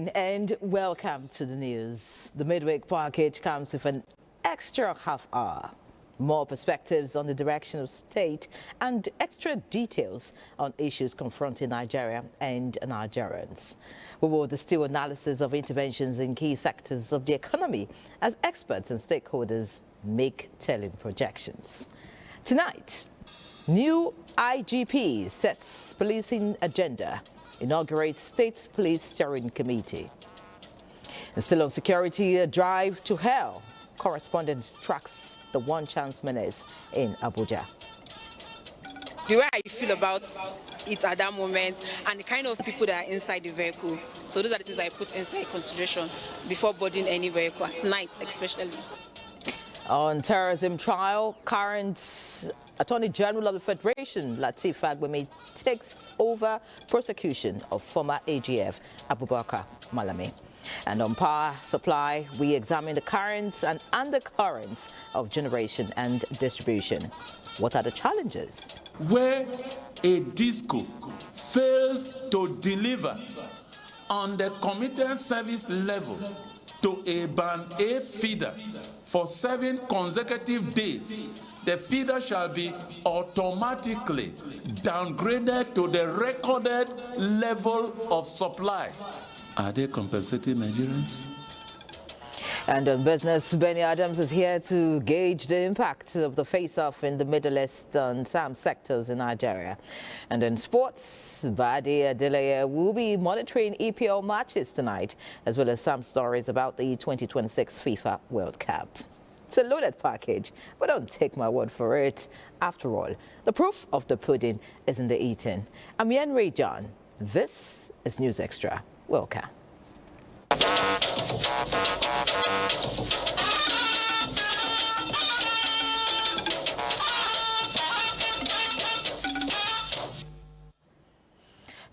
morning and welcome to the news. The midweek package comes with an extra half hour, more perspectives on the direction of state and extra details on issues confronting Nigeria and Nigerians. We will distill analysis of interventions in key sectors of the economy as experts and stakeholders make telling projections. Tonight, new IGP sets policing agenda, inaugurates State Police Steering Committee. And still on security, a drive to hell. Correspondent tracks the one chance menace in Abuja. The way I feel about it at that moment and the kind of people that are inside the vehicle. So those are the things I put inside consideration before boarding any vehicle, at night especially. On terrorism trial, current Attorney General of the Federation, Lateef Fagbemi, takes over prosecution of former AGF Abubakar Malami. And on power supply, we examine the currents and undercurrents of generation and distribution. What are the challenges? Where a disco fails to deliver on the committed service level to a Band A feeder for 7 consecutive days, the feeder shall be automatically downgraded to the recorded level of supply. Are they compensating Nigerians? And on business, Benny Adams is here to gauge the impact of the face-off in the Middle East on some sectors in Nigeria. And in sports, Badi Adeleye will be monitoring EPL matches tonight, as well as some stories about the 2026 FIFA World Cup. It's a loaded package, but don't take my word for it. After all, the proof of the pudding is in the eating. I'm Yen Ray John. This is News Extra. Welcome.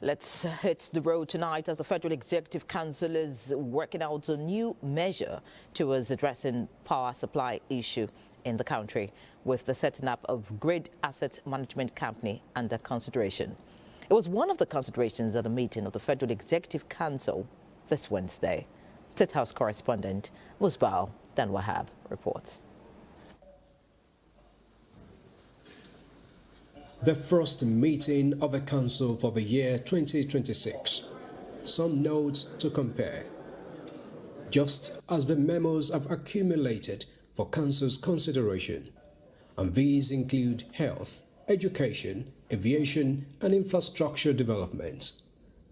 Let's hit the road tonight as the Federal Executive Council is working out a new measure towards addressing power supply issue in the country, with the setting up of Grid Asset Management Company under consideration. It was one of the considerations at the meeting of the Federal Executive Council this Wednesday. State House correspondent Musbao Dan Wahab reports. The first meeting of the Council for the year 2026. Some notes to compare. Just as the memos have accumulated for Council's consideration, and these include health, education, aviation, and infrastructure development.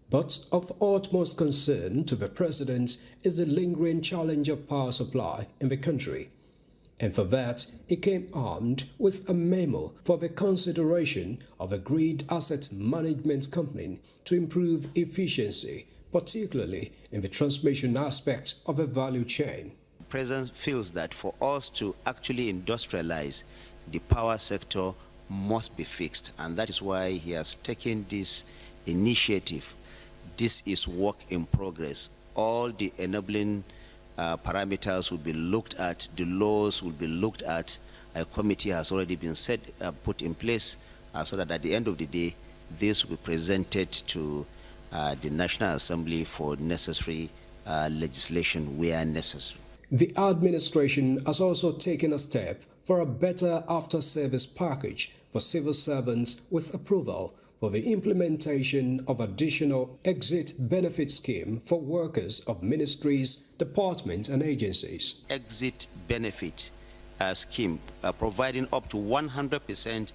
But of utmost concern to the President is the lingering challenge of power supply in the country. And for that, he came armed with a memo for the consideration of a Grid Asset Management Company to improve efficiency, particularly in the transmission aspect of the value chain. The President feels that for us to actually industrialize, the power sector must be fixed, and that is why he has taken this initiative. This is work in progress. All the enabling parameters will be looked at, the laws will be looked at. A committee has already been put in place so that at the end of the day, this will be presented to the National Assembly for necessary legislation where necessary. The administration has also taken a step for a better after-service package for civil servants with approval for the implementation of additional exit benefit scheme for workers of ministries, departments and agencies. Exit benefit scheme providing up to 100%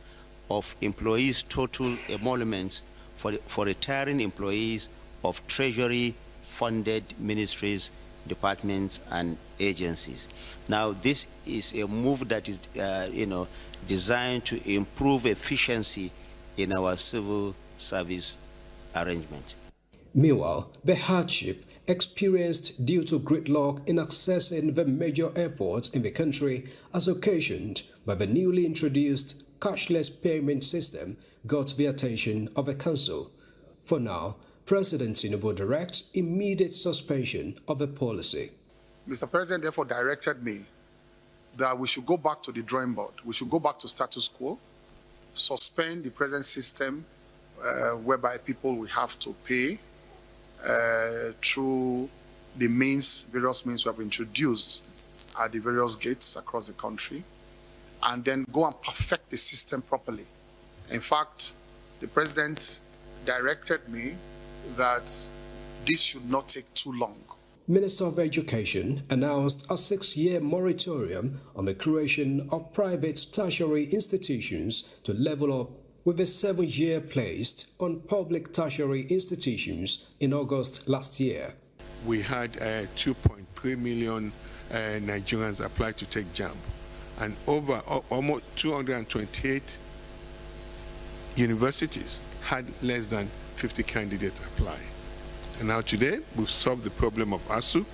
of employees' total emoluments for retiring employees of Treasury-funded ministries, departments and agencies. Now, this is a move that is, designed to improve efficiency in our civil service arrangement. Meanwhile, the hardship experienced due to gridlock in accessing the major airports in the country, as occasioned by the newly introduced cashless payment system, got the attention of the Council. For now, President Tinubu directs immediate suspension of the policy. Mr. President therefore directed me that we should go back to the drawing board. We should go back to status quo, suspend the present system whereby people will have to pay through the various means we have introduced at the various gates across the country, and then go and perfect the system properly. In fact, the president directed me that this should not take too long. Minister of Education announced a 6-year moratorium on the creation of private tertiary institutions to level up, with a 7-year placed on public tertiary institutions in August last year. We had 2.3 million Nigerians apply to take JAMB, and over almost 228 universities had less than 50 candidates apply. And now today, we've solved the problem of ASU.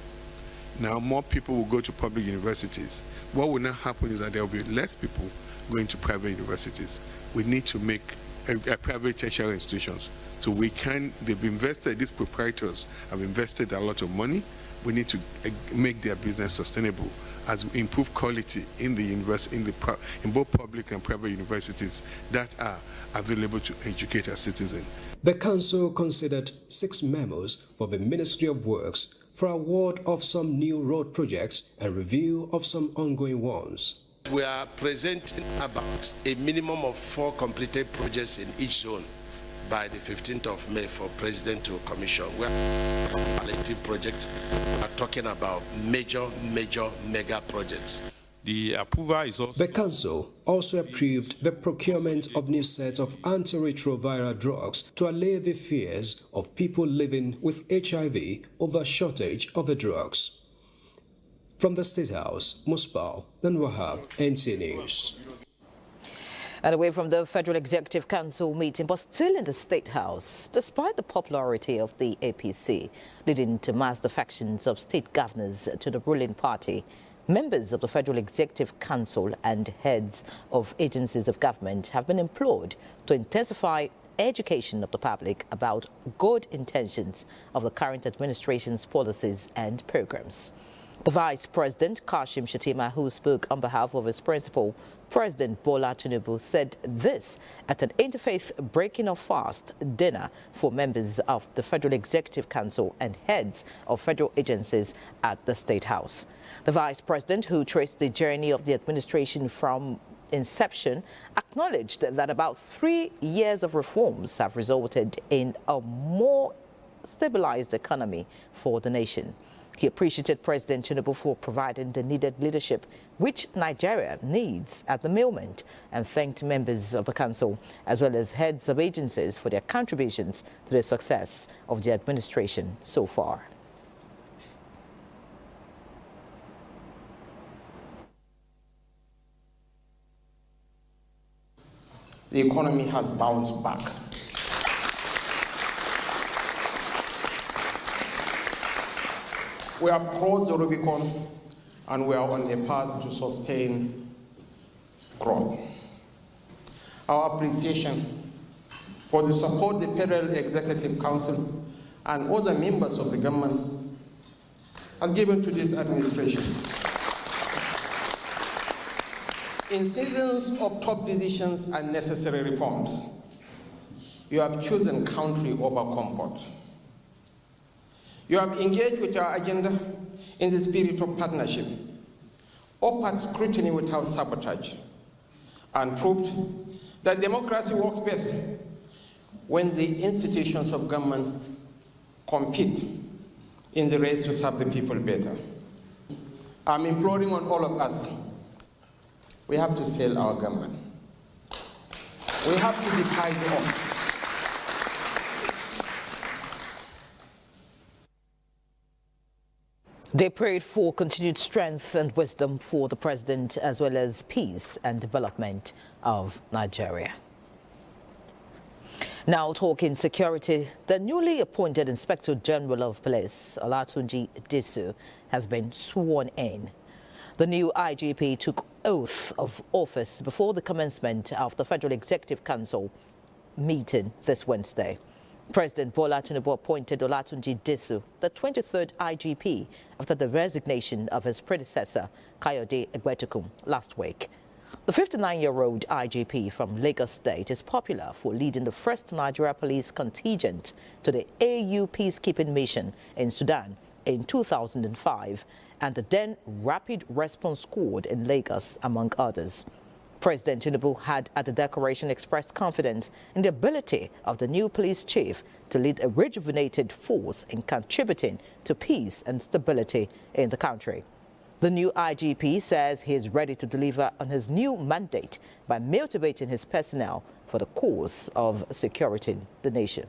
Now more people will go to public universities. What will now happen is that there will be less people going to private universities. We need to make private tertiary institutions. So they've invested, these proprietors have invested a lot of money. We need to make their business sustainable as we improve quality in both public and private universities that are available to educate our citizens. The Council considered 6 memos for the Ministry of Works for award of some new road projects and review of some ongoing ones. We are presenting about a minimum of 4 completed projects in each zone by the 15th of May for President to commission. We are palliative projects. We are talking about major mega projects. The approval is also... The Council also approved the procurement of new sets of antiretroviral drugs to allay the fears of people living with HIV over shortage of the drugs. From the State House, Muspal and Wahab, NTA News. And away from the Federal Executive Council meeting, but still in the State House, despite the popularity of the APC, leading to mass defections of state governors to the ruling party, members of the Federal Executive Council and heads of agencies of government have been implored to intensify education of the public about good intentions of the current administration's policies and programs. The Vice President, Kashim Shettima, who spoke on behalf of his principal, President Bola Tinubu, said this at an interfaith breaking of fast dinner for members of the Federal Executive Council and heads of federal agencies at the State House. The Vice President, who traced the journey of the administration from inception, acknowledged that about 3 years of reforms have resulted in a more stabilized economy for the nation. He appreciated President Tinubu for providing the needed leadership which Nigeria needs at the moment, and thanked members of the council as well as heads of agencies for their contributions to the success of the administration so far. The economy has bounced back. We have crossed the Rubicon and we are on a path to sustain growth. Our appreciation for the support the Federal Executive Council and other members of the government has given to this administration. In seasons of tough decisions and necessary reforms, you have chosen country over comfort. You have engaged with our agenda in the spirit of partnership, offered scrutiny without sabotage, and proved that democracy works best when the institutions of government compete in the race to serve the people better. I'm imploring on all of us, we have to sell our government. We have to defy the odds. They prayed for continued strength and wisdom for the president, as well as peace and development of Nigeria. Now talking security, the newly appointed Inspector General of Police, Olatunji Disu, has been sworn in. The new IGP took oath of office before the commencement of the Federal Executive Council meeting this Wednesday. President Bola Tinubu appointed Olatunji Disu, the 23rd IGP, after the resignation of his predecessor, Kayode Egbetukun, last week. The 59-year-old IGP from Lagos State is popular for leading the first Nigeria police contingent to the AU peacekeeping mission in Sudan in 2005 and the then Rapid Response Squad in Lagos, among others. President Tinubu had at the declaration expressed confidence in the ability of the new police chief to lead a rejuvenated force in contributing to peace and stability in the country. The new IGP says he is ready to deliver on his new mandate by motivating his personnel for the cause of securing the nation.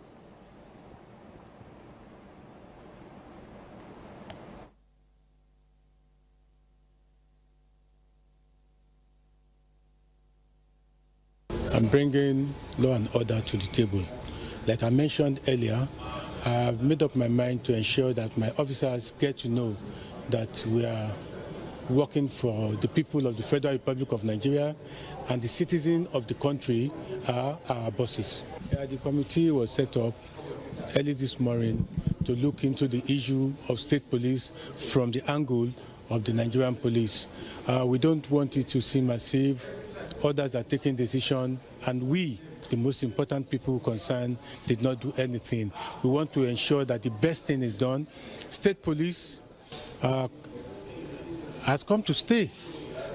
I'm bringing law and order to the table. Like I mentioned earlier, I've made up my mind to ensure that my officers get to know that we are working for the people of the Federal Republic of Nigeria, and the citizens of the country are our bosses. The committee was set up early this morning to look into the issue of state police from the angle of the Nigerian police. We don't want it to seem as if others are taking decision and we, the most important people concerned, did not do anything. We want to ensure that the best thing is done. State police has come to stay,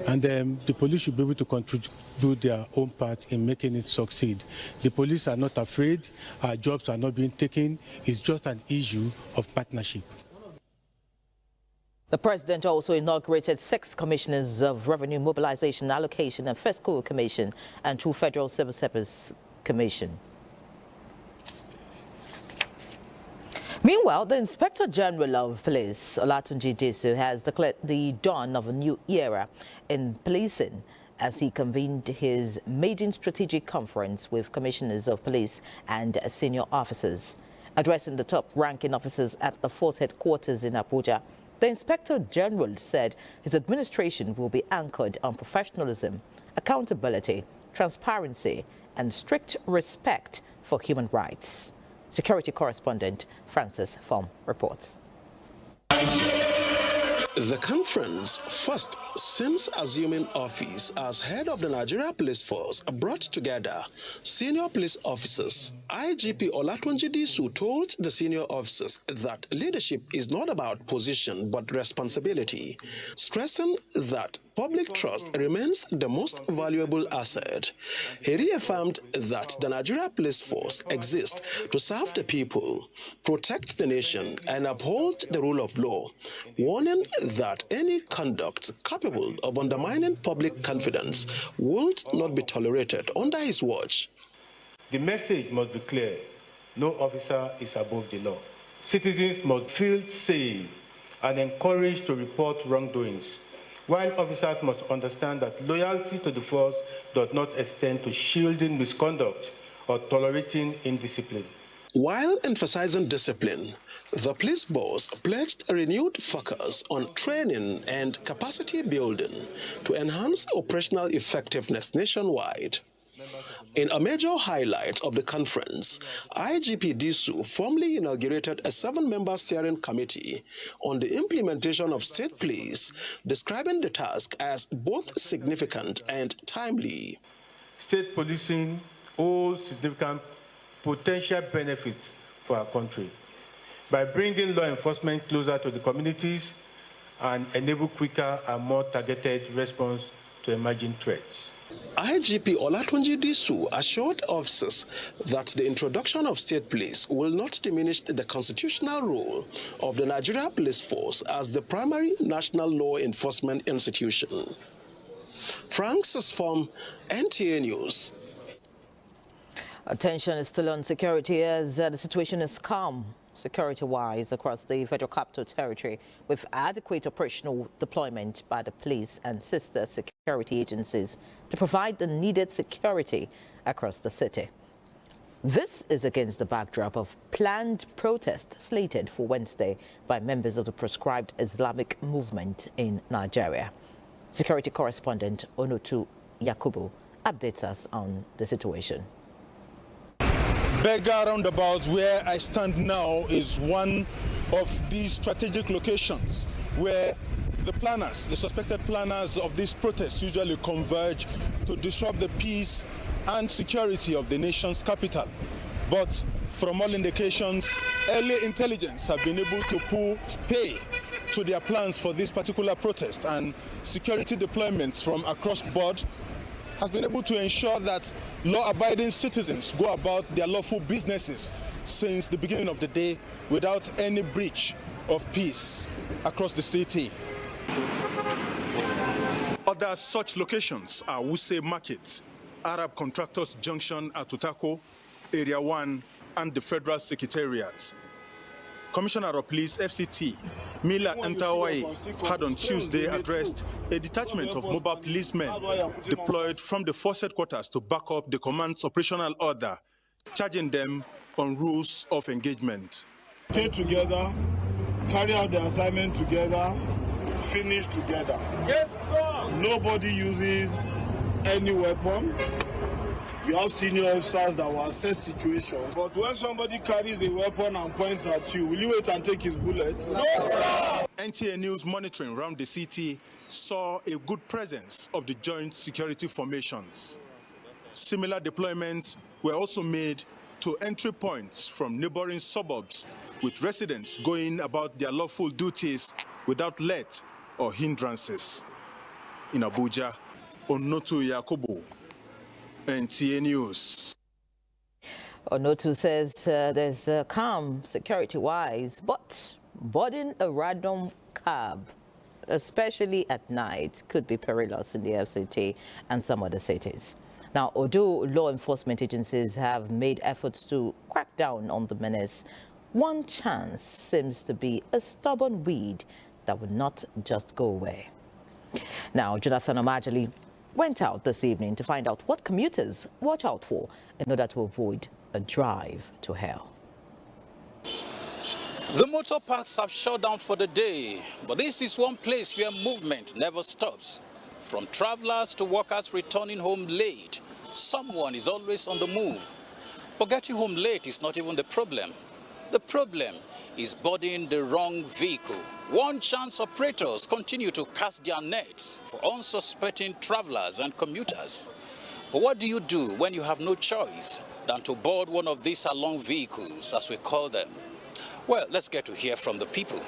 and the police should be able to contribute their own part in making it succeed. The police are not afraid. Our jobs are not being taken. It's just an issue of partnership. The president also inaugurated 6 commissioners of Revenue Mobilization, Allocation and Fiscal Commission and 2 Federal Civil Service Commission. Meanwhile, the Inspector General of Police, Olatunji Disu, has declared the dawn of a new era in policing as he convened his maiden strategic conference with commissioners of police and senior officers. Addressing the top-ranking officers at the force headquarters in Abuja, the Inspector General said his administration will be anchored on professionalism, accountability, transparency, and strict respect for human rights. Security correspondent Francis Fom reports. The conference, first since assuming office as head of the Nigeria Police Force, brought together senior police officers. IGP Olatunji Disu told the senior officers that leadership is not about position but responsibility, stressing that public trust remains the most valuable asset. He reaffirmed that the Nigeria Police Force exists to serve the people, protect the nation, and uphold the rule of law, warning that any conduct capable of undermining public confidence would not be tolerated under his watch. The message must be clear. No officer is above the law. Citizens must feel safe and encouraged to report wrongdoings, while officers must understand that loyalty to the force does not extend to shielding misconduct or tolerating indiscipline. While emphasizing discipline, the police boss pledged a renewed focus on training and capacity building to enhance operational effectiveness nationwide. In a major highlight of the conference, IGP Disu formally inaugurated a 7-member steering committee on the implementation of state police, describing the task as both significant and timely. State policing holds significant potential benefits for our country by bringing law enforcement closer to the communities and enable quicker and more targeted response to emerging threats. IGP Olatunji Disu assured officers that the introduction of state police will not diminish the constitutional role of the Nigeria Police Force as the primary national law enforcement institution. Francis from NTA News. Attention is still on security as the situation is calm security-wise across the Federal Capital Territory, with adequate operational deployment by the police and sister security agencies to provide the needed security across the city. This is against the backdrop of planned protest slated for Wednesday by members of the proscribed Islamic movement in Nigeria. Security correspondent Onotu Yakubu updates us on the situation. Berger roundabout, where I stand now, is one of these strategic locations where The planners, the suspected planners of this protest usually converge to disrupt the peace and security of the nation's capital. But from all indications, early intelligence have been able to pay to their plans for this particular protest, and security deployments from across board has been able to ensure that law-abiding citizens go about their lawful businesses since the beginning of the day without any breach of peace across the city. Other such locations are Wuse Market, Arab Contractors Junction at Utako, Area 1, and the Federal Secretariat. Commissioner of Police, FCT, Mila Ntawai, had on Tuesday addressed a detachment of mobile policemen deployed from the force headquarters to back up the command's operational order, charging them on rules of engagement. Stay together, carry out the assignment together, finish together. Yes, sir. Nobody uses any weapon. You have senior officers that will assess situations. But when somebody carries a weapon and points at you, will you wait and take his bullets? No, sir. NTA News monitoring around the city saw a good presence of the joint security formations. Similar deployments were also made to entry points from neighboring suburbs, with residents going about their lawful duties without let or hindrances. In Abuja, Onotu Yakubu, NTA News. Onotu says there's calm security-wise, but boarding a random cab, especially at night, could be perilous in the FCT and some other cities. Now, although law enforcement agencies have made efforts to crack down on the menace, one chance seems to be a stubborn weed that will not just go away. Now, Jonathan Omajali went out this evening to find out what commuters watch out for in order to avoid a drive to hell. The motor parks have shut down for the day, but this is one place where movement never stops. From travelers to workers returning home late, someone is always on the move. But getting home late is not even the problem. The problem is boarding the wrong vehicle. One chance operators continue to cast their nets for unsuspecting travelers and commuters. But what do you do when you have no choice than to board one of these along vehicles, as we call them? Well, let's get to hear from the people.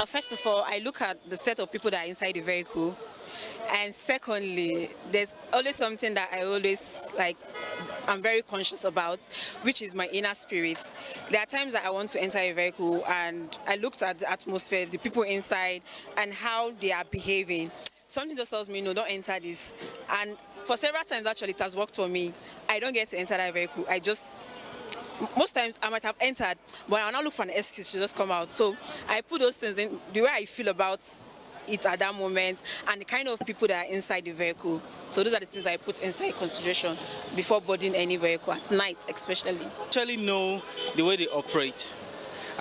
First of all, I look at the set of people that are inside the vehicle. And secondly, there's always something that I'm very conscious about, which is my inner spirit. There are times that I want to enter a vehicle and I looked at the atmosphere, the people inside, and how they are behaving. Something just tells me, no, don't enter this. And for several times, actually, it has worked for me. I don't get to enter that vehicle. Most times I might have entered, but I'll not look for an excuse to just come out. So I put those things in, the way I feel about it at that moment, and the kind of people that are inside the vehicle. So those are the things I put inside consideration before boarding any vehicle, at night especially. I actually know the way they operate.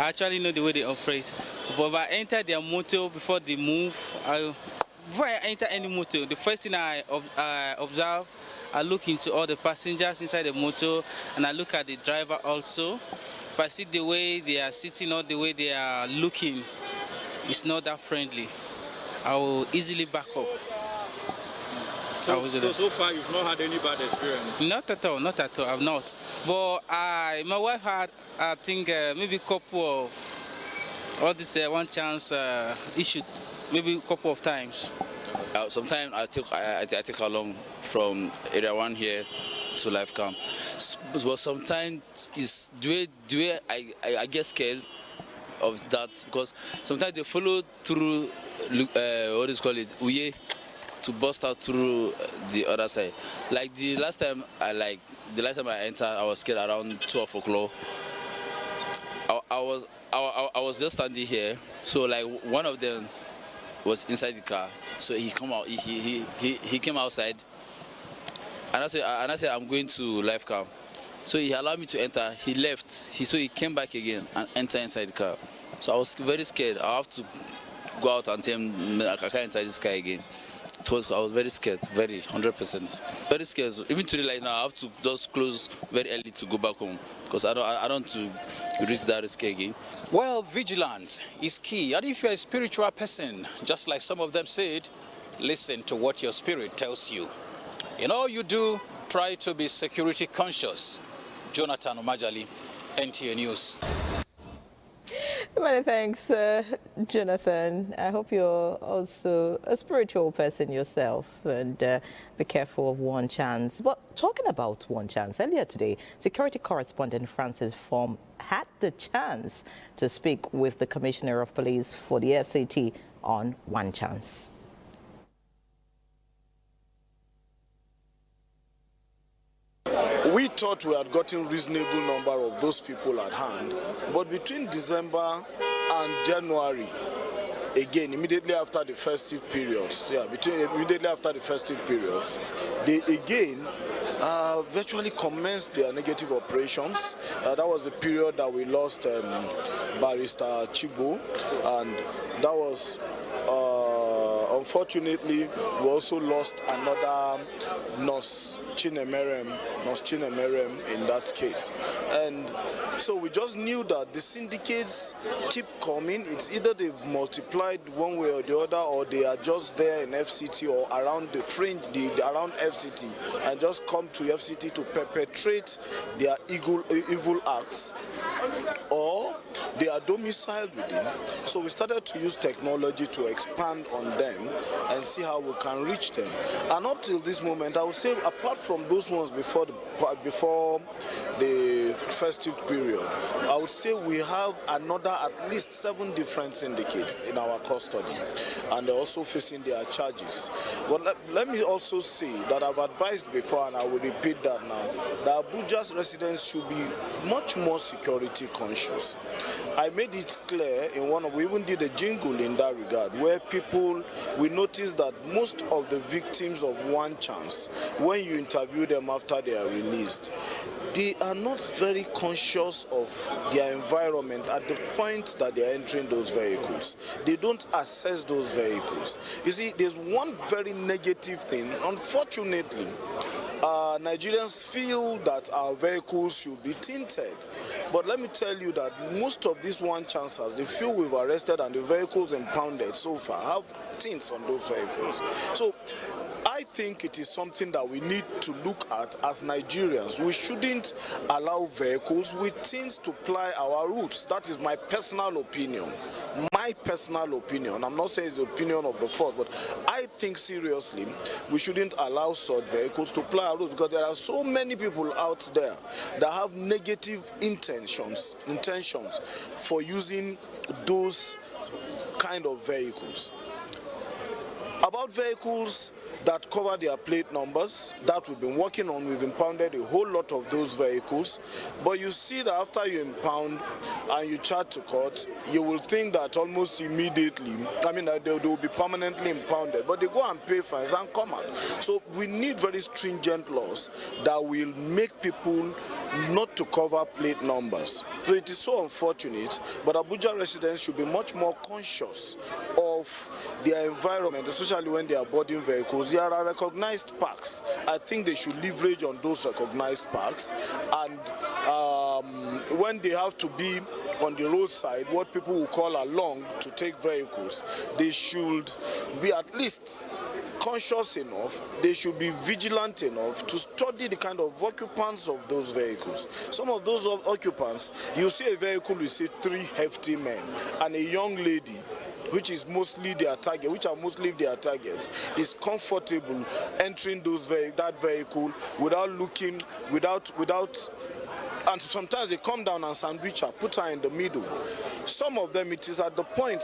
But if I enter their motor before they move, before I enter any motor, the first thing I observe, I look into all the passengers inside the motor, and I look at the driver also. If I see the way they are sitting or the way they are looking, it's not that friendly, I will easily back up. So far you've not had any bad experience? Not at all, I've not. But my wife had, I think, maybe a couple of all this one chance issue, maybe a couple of times. Sometimes I take along from Area 1 here to life camp. But sometimes it's the way I get scared of that, because sometimes they follow through Uye to bust out through the other side. Like the last time I entered, I was scared around 12 o'clock. I was just standing here, so like one of them was inside the car, so he come out. He came outside, and I said I'm going to life camp. So he allowed me to enter. He left. So he came back again and entered inside the car. So I was very scared. I have to go out and tell him I can't enter this car again. I was very scared, very, 100%. Very scared. Even today, like now, I have to just close very early to go back home because I don't want to reach that risk again. Well, vigilance is key. And if you're a spiritual person, just like some of them said, listen to what your spirit tells you. In all you do, try to be security conscious. Jonathan Omajali, NTA News. Many thanks, Jonathan. I hope you're also a spiritual person yourself and be careful of one chance. But talking about one chance, earlier today, security correspondent Francis Form had the chance to speak with the Commissioner of Police for the FCT on one chance. We thought we had gotten reasonable number of those people at hand, but between December and January, again, immediately after the festive periods, immediately after the festive periods, they again virtually commenced their negative operations. That was the period that we lost Barrister Chibo, and that was unfortunately we also lost another nurse Chinemerem in that case. And so we just knew that the syndicates keep coming. It's either they've multiplied one way or the other, or they are just there in FCT or around the fringe, around FCT, and just come to FCT to perpetrate their evil acts, or they are domiciled within. So we started to use technology to expand on them and see how we can reach them. And up till this moment, I would say, apart from those ones before the festive period, I would say we have another at least 7 different syndicates in our custody, and they're also facing their charges. But let me also say that I've advised before, and I will repeat that now, that Abuja's residents should be much more security conscious. I made it clear in we even did a jingle in that regard, where we noticed that most of the victims of one chance, when you interview them after they are released, they are not very conscious of their environment at the point that they are entering those vehicles. They don't assess those vehicles. You see, there's one very negative thing. Unfortunately, Nigerians feel that our vehicles should be tinted. But let me tell you that most of these one-chancers, the few we've arrested and the vehicles impounded so far, have tints on those vehicles. So I think it is something that we need to look at as Nigerians. We shouldn't allow vehicles with tints to ply our routes. That is my personal opinion. My personal opinion. I'm not saying it's the opinion of the force, but I think seriously we shouldn't allow such vehicles to ply our routes, because there are so many people out there that have negative intentions for using those kind of vehicles. About vehicles that cover their plate numbers, that we've been working on, we've impounded a whole lot of those vehicles. But you see that after you impound and you charge to court, you will think that almost immediately, they will be permanently impounded, but they go and pay fines and come out. So we need very stringent laws that will make people not to cover plate numbers. So it is so unfortunate, but Abuja residents should be much more conscious of their environment, especially when they are boarding vehicles. There are recognized parks. I think they should leverage on those recognized parks, and when they have to be on the roadside, what people will call along to take vehicles, they should be at least conscious enough, they should be vigilant enough to study the kind of occupants of those vehicles. Some of those occupants, you see a vehicle with, say, 3 hefty men and a young lady, which are mostly their targets, is comfortable entering that vehicle without and sometimes they come down and sandwich her, put her in the middle. Some of them, it is at the point,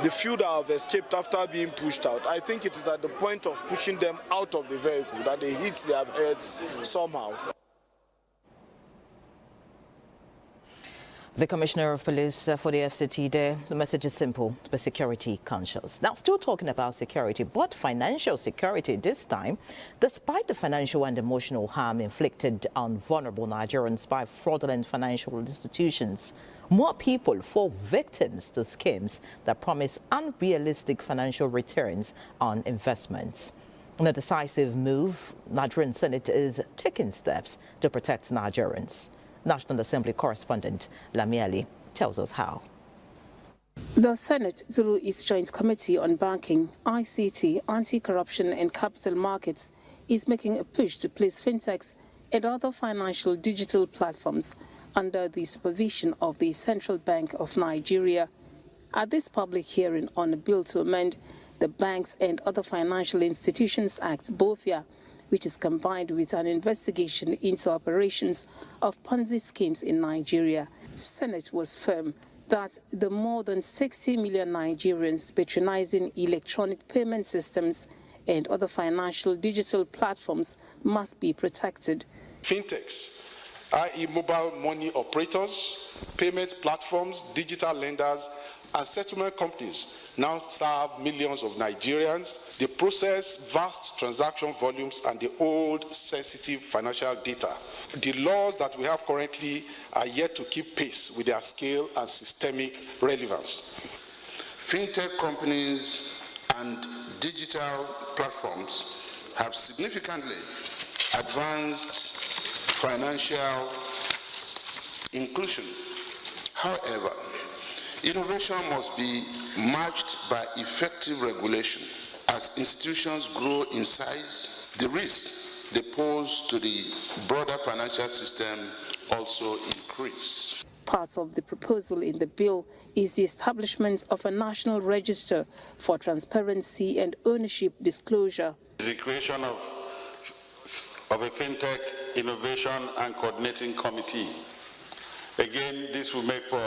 the few that have escaped after being pushed out, I think it is at the point of pushing them out of the vehicle that they hit their heads somehow. The Commissioner of Police for the FCT there, the message is simple, be security conscious. Now, still talking about security, but financial security this time, despite the financial and emotional harm inflicted on vulnerable Nigerians by fraudulent financial institutions. More people fall victims to schemes that promise unrealistic financial returns on investments. In a decisive move, Nigerian Senate is taking steps to protect Nigerians. National Assembly correspondent Lamiali tells us how. The Senate, through its Joint Committee on Banking, ICT, Anti-Corruption and Capital Markets, is making a push to place fintechs and other financial digital platforms under the supervision of the Central Bank of Nigeria. At this public hearing on a bill to amend the Banks and Other Financial Institutions Act, BOFIA, which is combined with an investigation into operations of Ponzi schemes in Nigeria, Senate was firm that the more than 60 million Nigerians patronizing electronic payment systems and other financial digital platforms must be protected. Fintechs, i.e. mobile money operators, payment platforms, digital lenders, and settlement companies now serve millions of Nigerians. They process vast transaction volumes and they hold sensitive financial data. The laws that we have currently are yet to keep pace with their scale and systemic relevance. Fintech companies and digital platforms have significantly advanced financial inclusion. However, innovation must be matched by effective regulation. As institutions grow in size, the risks they pose to the broader financial system also increase. Part of the proposal in the bill is the establishment of a national register for transparency and ownership disclosure. The creation of a FinTech Innovation and Coordinating Committee. Again, this will make for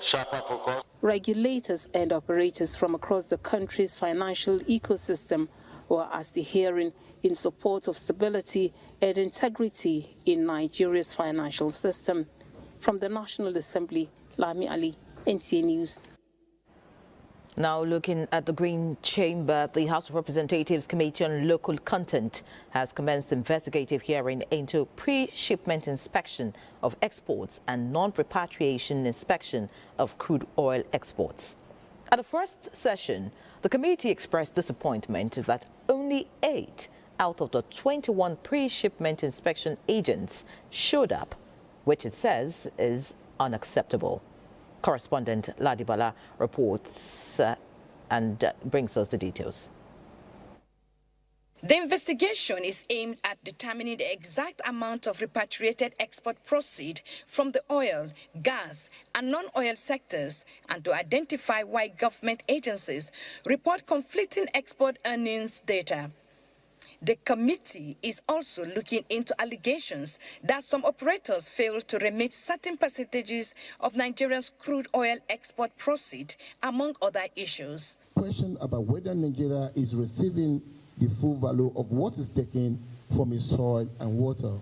sharper focus. Regulators and operators from across the country's financial ecosystem were at the hearing in support of stability and integrity in Nigeria's financial system. From the National Assembly, Lami Ali, NTA News. Now looking at the Green Chamber, the House of Representatives Committee on Local Content has commenced investigative hearing into pre-shipment inspection of exports and non-repatriation inspection of crude oil exports. At the first session, the committee expressed disappointment that only 8 out of the 21 pre-shipment inspection agents showed up, which it says is unacceptable. Correspondent Ladibala reports and brings us the details. The investigation is aimed at determining the exact amount of repatriated export proceeds from the oil, gas, and non-oil sectors, and to identify why government agencies report conflicting export earnings data. The committee is also looking into allegations that some operators fail to remit certain percentages of Nigeria's crude oil export proceeds, among other issues. Question about whether Nigeria is receiving the full value of what is taken from its soil and water.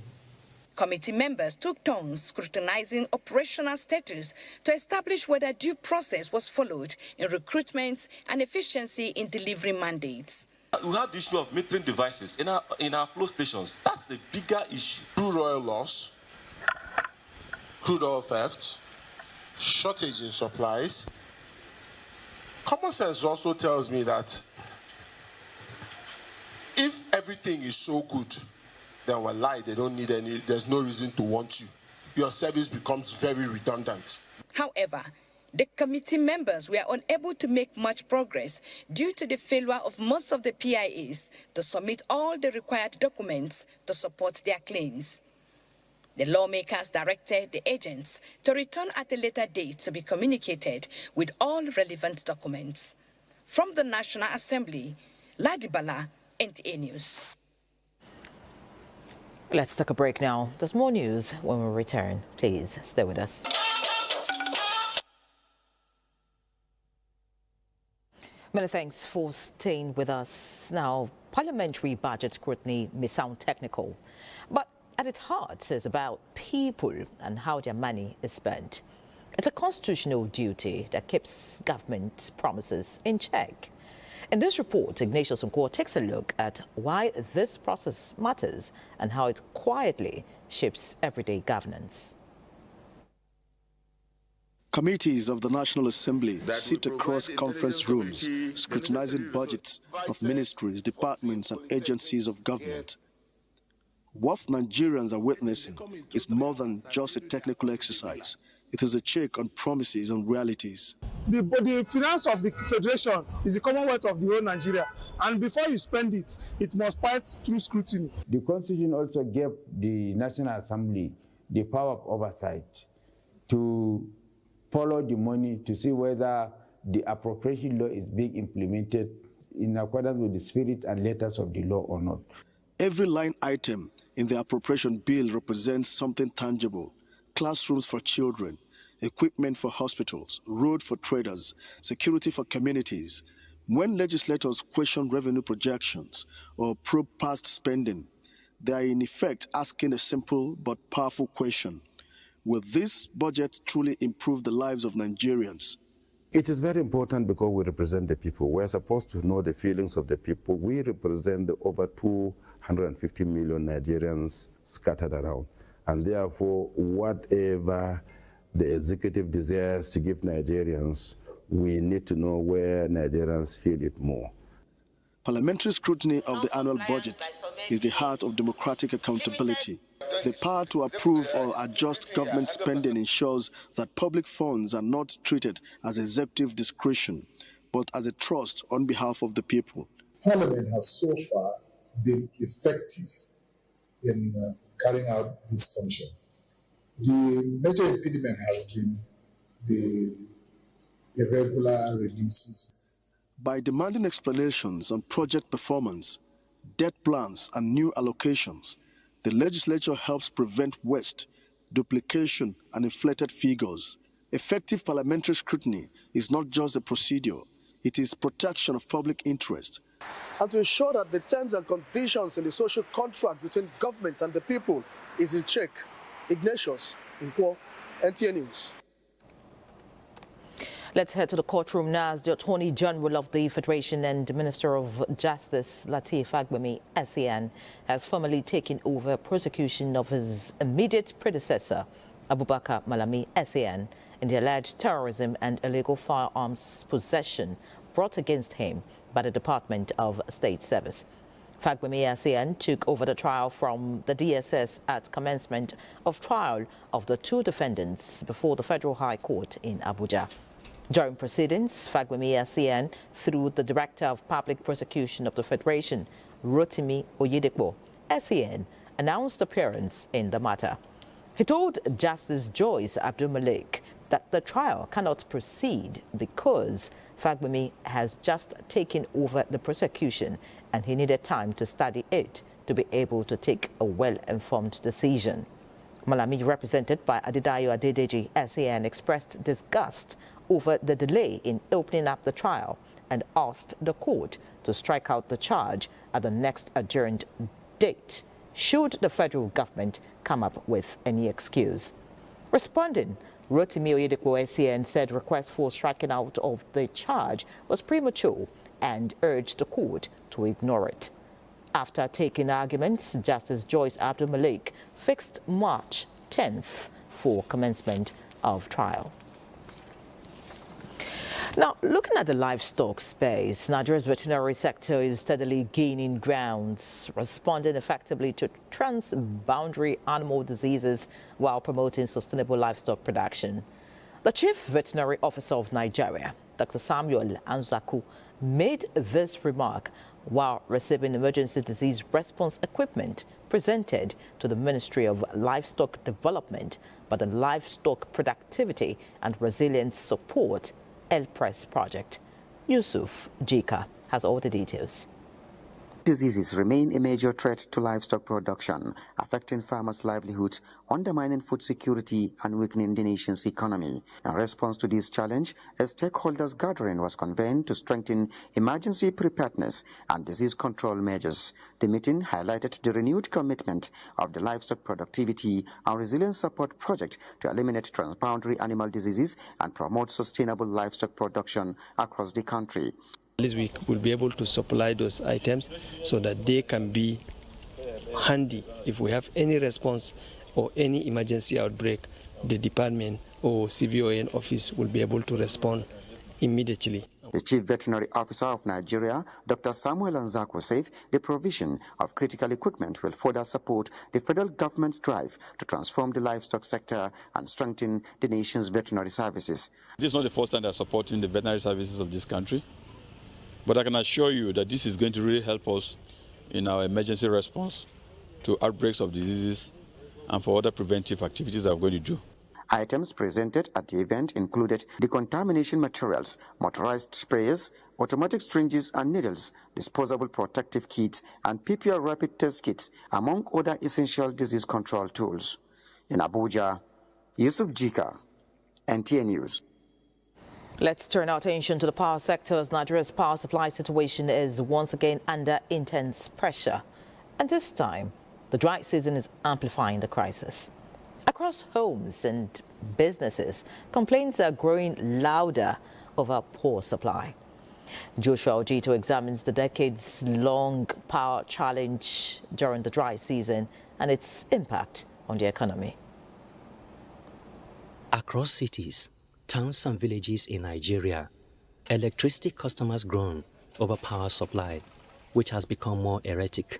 Committee members took turns scrutinizing operational status to establish whether due process was followed in recruitment and efficiency in delivering mandates. We have the issue of metering devices in our flow stations. That's a bigger issue. Crude oil loss, crude oil theft, shortage in supplies. Common sense also tells me that if everything is so good, then we're lying. They don't need any, there's no reason to want you. Your service becomes very redundant. However, the committee members were unable to make much progress due to the failure of most of the PIAs to submit all the required documents to support their claims. The lawmakers directed the agents to return at a later date to be communicated with all relevant documents. From the National Assembly, Ladibala, NTA News. Let's take a break now. There's more news when we return. Please stay with us. Many thanks for staying with us. Now, parliamentary budget scrutiny may sound technical, but at its heart is about people and how their money is spent. It's a constitutional duty that keeps government promises in check. In this report, Ignatius Nkwor takes a look at why this process matters and how it quietly shapes everyday governance. Committees of the National Assembly sit across conference rooms, scrutinizing budgets of ministries, departments, and agencies of government. What Nigerians are witnessing is more than just a technical exercise. It is a check on promises and realities. The finance of the Federation is the Commonwealth of the whole Nigeria, and before you spend it, it must pass through scrutiny. The Constitution also gave the National Assembly the power of oversight to follow the money to see whether the appropriation law is being implemented in accordance with the spirit and letters of the law or not. Every line item in the appropriation bill represents something tangible: classrooms for children, equipment for hospitals, road for traders, security for communities. When legislators question revenue projections or probe past spending, they are in effect asking a simple but powerful question: will this budget truly improve the lives of Nigerians? It is very important because we represent the people. We're supposed to know the feelings of the people. We represent the over 250 million Nigerians scattered around. And therefore, whatever the executive desires to give Nigerians, we need to know where Nigerians feel it more. Parliamentary scrutiny of the annual budget is the heart of democratic accountability. The power to approve or adjust government spending ensures that public funds are not treated as executive discretion, but as a trust on behalf of the people. Parliament has so far been effective in carrying out this function. The major impediment has been the irregular releases. By demanding explanations on project performance, debt plans, and new allocations, the legislature helps prevent waste, duplication, and inflated figures. Effective parliamentary scrutiny is not just a procedure, it is protection of public interest. And to ensure that the terms and conditions in the social contract between government and the people is in check. Ignatius Nkwo, NTA News. Let's head to the courtroom now as the Attorney General of the Federation and Minister of Justice, Lateef Fagbemi, SAN, has formally taken over prosecution of his immediate predecessor, Abubakar Malami, SAN, in the alleged terrorism and illegal firearms possession brought against him by the Department of State Service. Fagbemi, SAN, took over the trial from the DSS at commencement of trial of the two defendants before the Federal High Court in Abuja. During proceedings, Fagbemi, SAN, through the Director of Public Prosecution of the Federation, Rotimi Oyedepo, SAN, announced appearance in the matter. He told Justice Joyce Abdul-Malik that the trial cannot proceed because Fagbemi has just taken over the prosecution and he needed time to study it to be able to take a well-informed decision. Malami, represented by Adedayo Adedeji, SAN, expressed disgust over the delay in opening up the trial and asked the court to strike out the charge at the next adjourned date, should the federal government come up with any excuse. Responding, Rotimi Oyedepo, SAN, said request for striking out of the charge was premature and urged the court to ignore it. After taking arguments, Justice Joyce Abdul-Malik fixed March 10th for commencement of trial. Now, looking at the livestock space, Nigeria's veterinary sector is steadily gaining grounds, responding effectively to transboundary animal diseases while promoting sustainable livestock production. The Chief Veterinary Officer of Nigeria, Dr. Samuel Anzaku, made this remark while receiving emergency disease response equipment presented to the Ministry of Livestock Development by the Livestock Productivity and Resilience Support LPRESS project. Yusuf Jika has all the details. Diseases remain a major threat to livestock production, affecting farmers' livelihoods, undermining food security and weakening the nation's economy. In response to this challenge, a stakeholders gathering was convened to strengthen emergency preparedness and disease control measures. The meeting highlighted the renewed commitment of the Livestock Productivity and Resilience Support Project to eliminate transboundary animal diseases and promote sustainable livestock production across the country. At least we will be able to supply those items so that they can be handy if we have any response or any emergency outbreak. The department or CVON office will be able to respond immediately. The Chief Veterinary Officer of Nigeria, Dr. Samuel Anzako, said the provision of critical equipment will further support the federal government's drive to transform the livestock sector and strengthen the nation's veterinary services. This is not the first time they're supporting the veterinary services of this country, but I can assure you that this is going to really help us in our emergency response to outbreaks of diseases and for other preventive activities that we're going to do. Items presented at the event included decontamination materials, motorized sprayers, automatic syringes and needles, disposable protective kits, and PPR rapid test kits, among other essential disease control tools. In Abuja, Yusuf Jika, NTA News. Let's turn our attention to the power sector as Nigeria's power supply situation is once again under intense pressure. And this time, the dry season is amplifying the crisis. Across homes and businesses, complaints are growing louder over poor supply. Joshua Ojito examines the decades-long power challenge during the dry season and its impact on the economy. Across cities, towns and villages in Nigeria, electricity customers groan over power supply, which has become more erratic,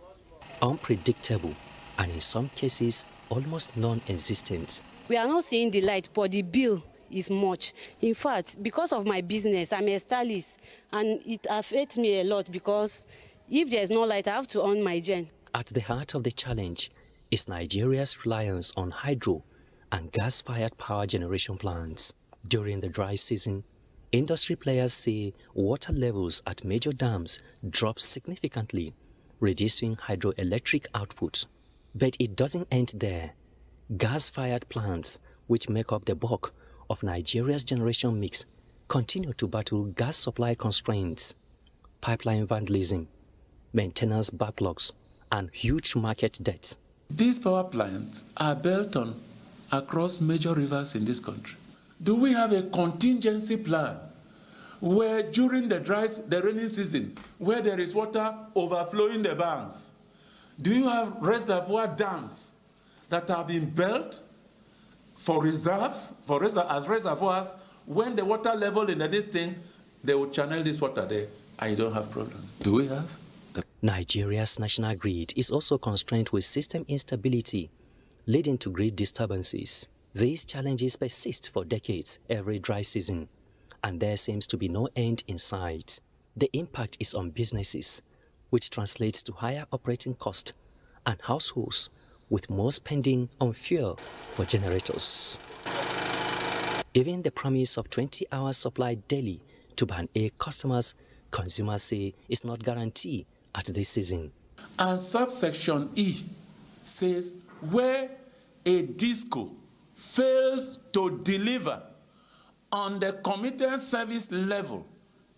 unpredictable, and in some cases, almost non-existent. We are not seeing the light, but the bill is much. In fact, because of my business, I'm a stylist, and it affects me a lot because if there's no light, I have to on my gen. At the heart of the challenge is Nigeria's reliance on hydro and gas-fired power generation plants. During the dry season, industry players say water levels at major dams drop significantly, reducing hydroelectric output. But it doesn't end there. Gas-fired plants, which make up the bulk of Nigeria's generation mix, continue to battle gas supply constraints, pipeline vandalism, maintenance backlogs, and huge market debts. These power plants are built on across major rivers in this country. Do we have a contingency plan where during the rainy season, where there is water overflowing the banks, do you have reservoir dams that have been built as reservoirs? When the water level in this thing, they will channel this water there. I don't have problems. Do we have? Nigeria's national grid is also constrained with system instability, leading to grid disturbances. These challenges persist for decades every dry season, and there seems to be no end in sight. The impact is on businesses, which translates to higher operating costs, and households with more spending on fuel for generators. Even the promise of 20 hours supply daily to Band A customers, consumers say is not guaranteed at this season. And subsection E says where a disco fails to deliver on the committed service level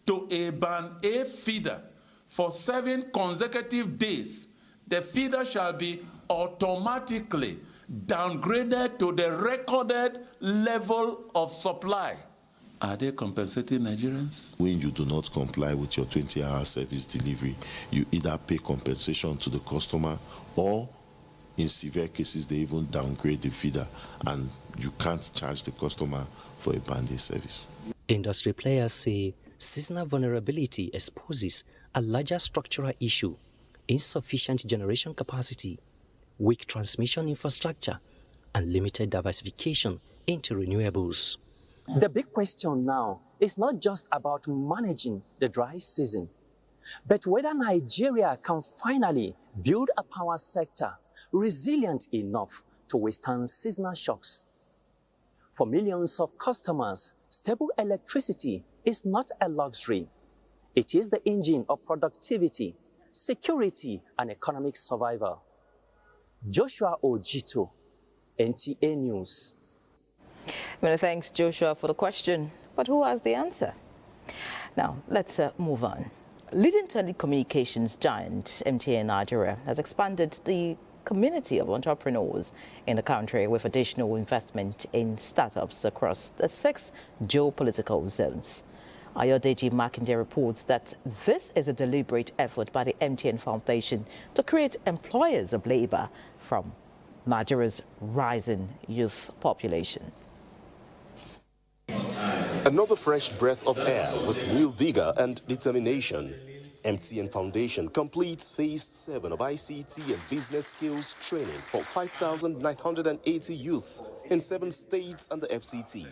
to a Band A feeder for 7 consecutive days, the feeder shall be automatically downgraded to the recorded level of supply. Are they compensating Nigerians? When you do not comply with your 20-hour service delivery, you either pay compensation to the customer or in severe cases, they even downgrade the feeder and you can't charge the customer for a Band A service. Industry players say seasonal vulnerability exposes a larger structural issue: insufficient generation capacity, weak transmission infrastructure, and limited diversification into renewables. The big question now is not just about managing the dry season, but whether Nigeria can finally build a power sector resilient enough to withstand seasonal shocks. For millions of customers, stable electricity is not a luxury. It is the engine of productivity, security, and economic survival. Joshua Ojito, NTA News. Many thanks, Joshua, for the question. But who has the answer? Now, let's move on. Leading telecommunications giant NTA Nigeria has expanded the community of entrepreneurs in the country with additional investment in startups across the 6 geopolitical zones. Ayodeji Makinde reports that this is a deliberate effort by the MTN Foundation to create employers of labor from Nigeria's rising youth population. Another fresh breath of air with new vigor and determination. MTN Foundation completes Phase 7 of ICT and business skills training for 5,980 youth in 7 states under FCT.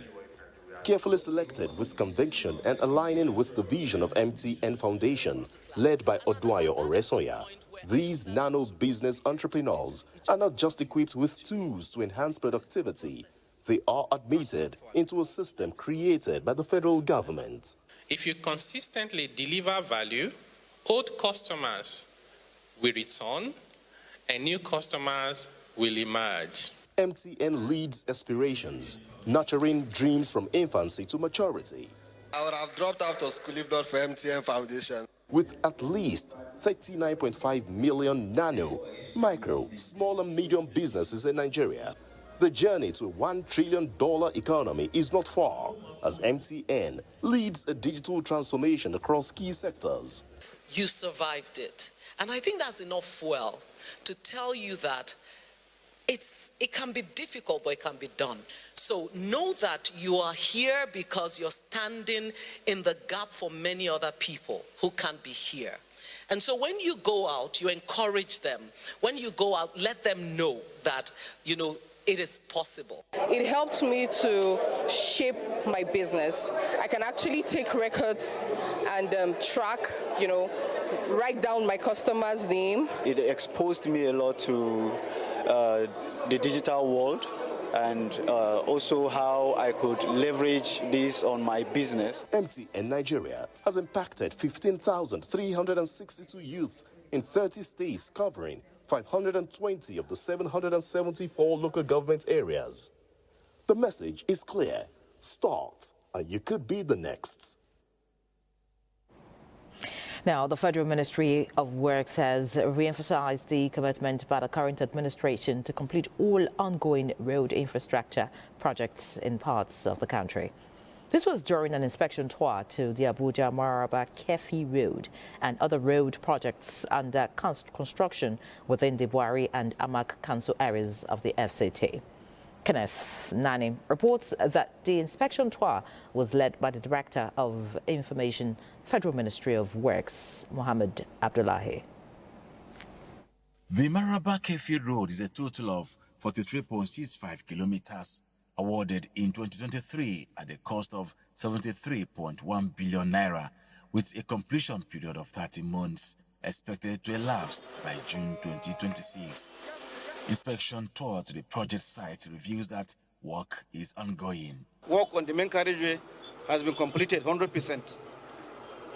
Carefully selected with conviction and aligning with the vision of MTN Foundation, led by Oduayo Oresoya, these nano-business entrepreneurs are not just equipped with tools to enhance productivity. They are admitted into a system created by the federal government. If you consistently deliver value, old customers will return and new customers will emerge. MTN leads aspirations, nurturing dreams from infancy to maturity. I would have dropped out of school if not for MTN Foundation. With at least 39.5 million nano, micro, small and medium businesses in Nigeria, the journey to a $1 trillion economy is not far, as MTN leads a digital transformation across key sectors. You survived it. And I think that's enough fuel to tell you that it can be difficult, but it can be done. So know that you are here because you're standing in the gap for many other people who can't be here. And so when you go out, you encourage them. When you go out, let them know that, it is possible. It helped me to shape my business. I can actually take records and track, write down my customer's name. It exposed me a lot to the digital world and also how I could leverage this on my business. MTN Nigeria has impacted 15,362 youth in 30 states covering 520 of the 774 local government areas. The message is clear. Start, and you could be the next. Now, the Federal Ministry of Works has re-emphasized the commitment by the current administration to complete all ongoing road infrastructure projects in parts of the country. This was during an inspection tour to the Abuja-Maraba-Kefi Road and other road projects under construction within the Buhari and Amak Council areas of the FCT. Kenneth Nani reports that the inspection tour was led by the Director of Information, Federal Ministry of Works, Mohammed Abdullahi. The Maraba-Kefi Road is a total of 43.65 kilometers, awarded in 2023 at a cost of 73.1 billion naira, with a completion period of 30 months expected to elapse by June 2026. Inspection tour to the project site reveals that work is ongoing. Work on the main carriageway has been completed 100%.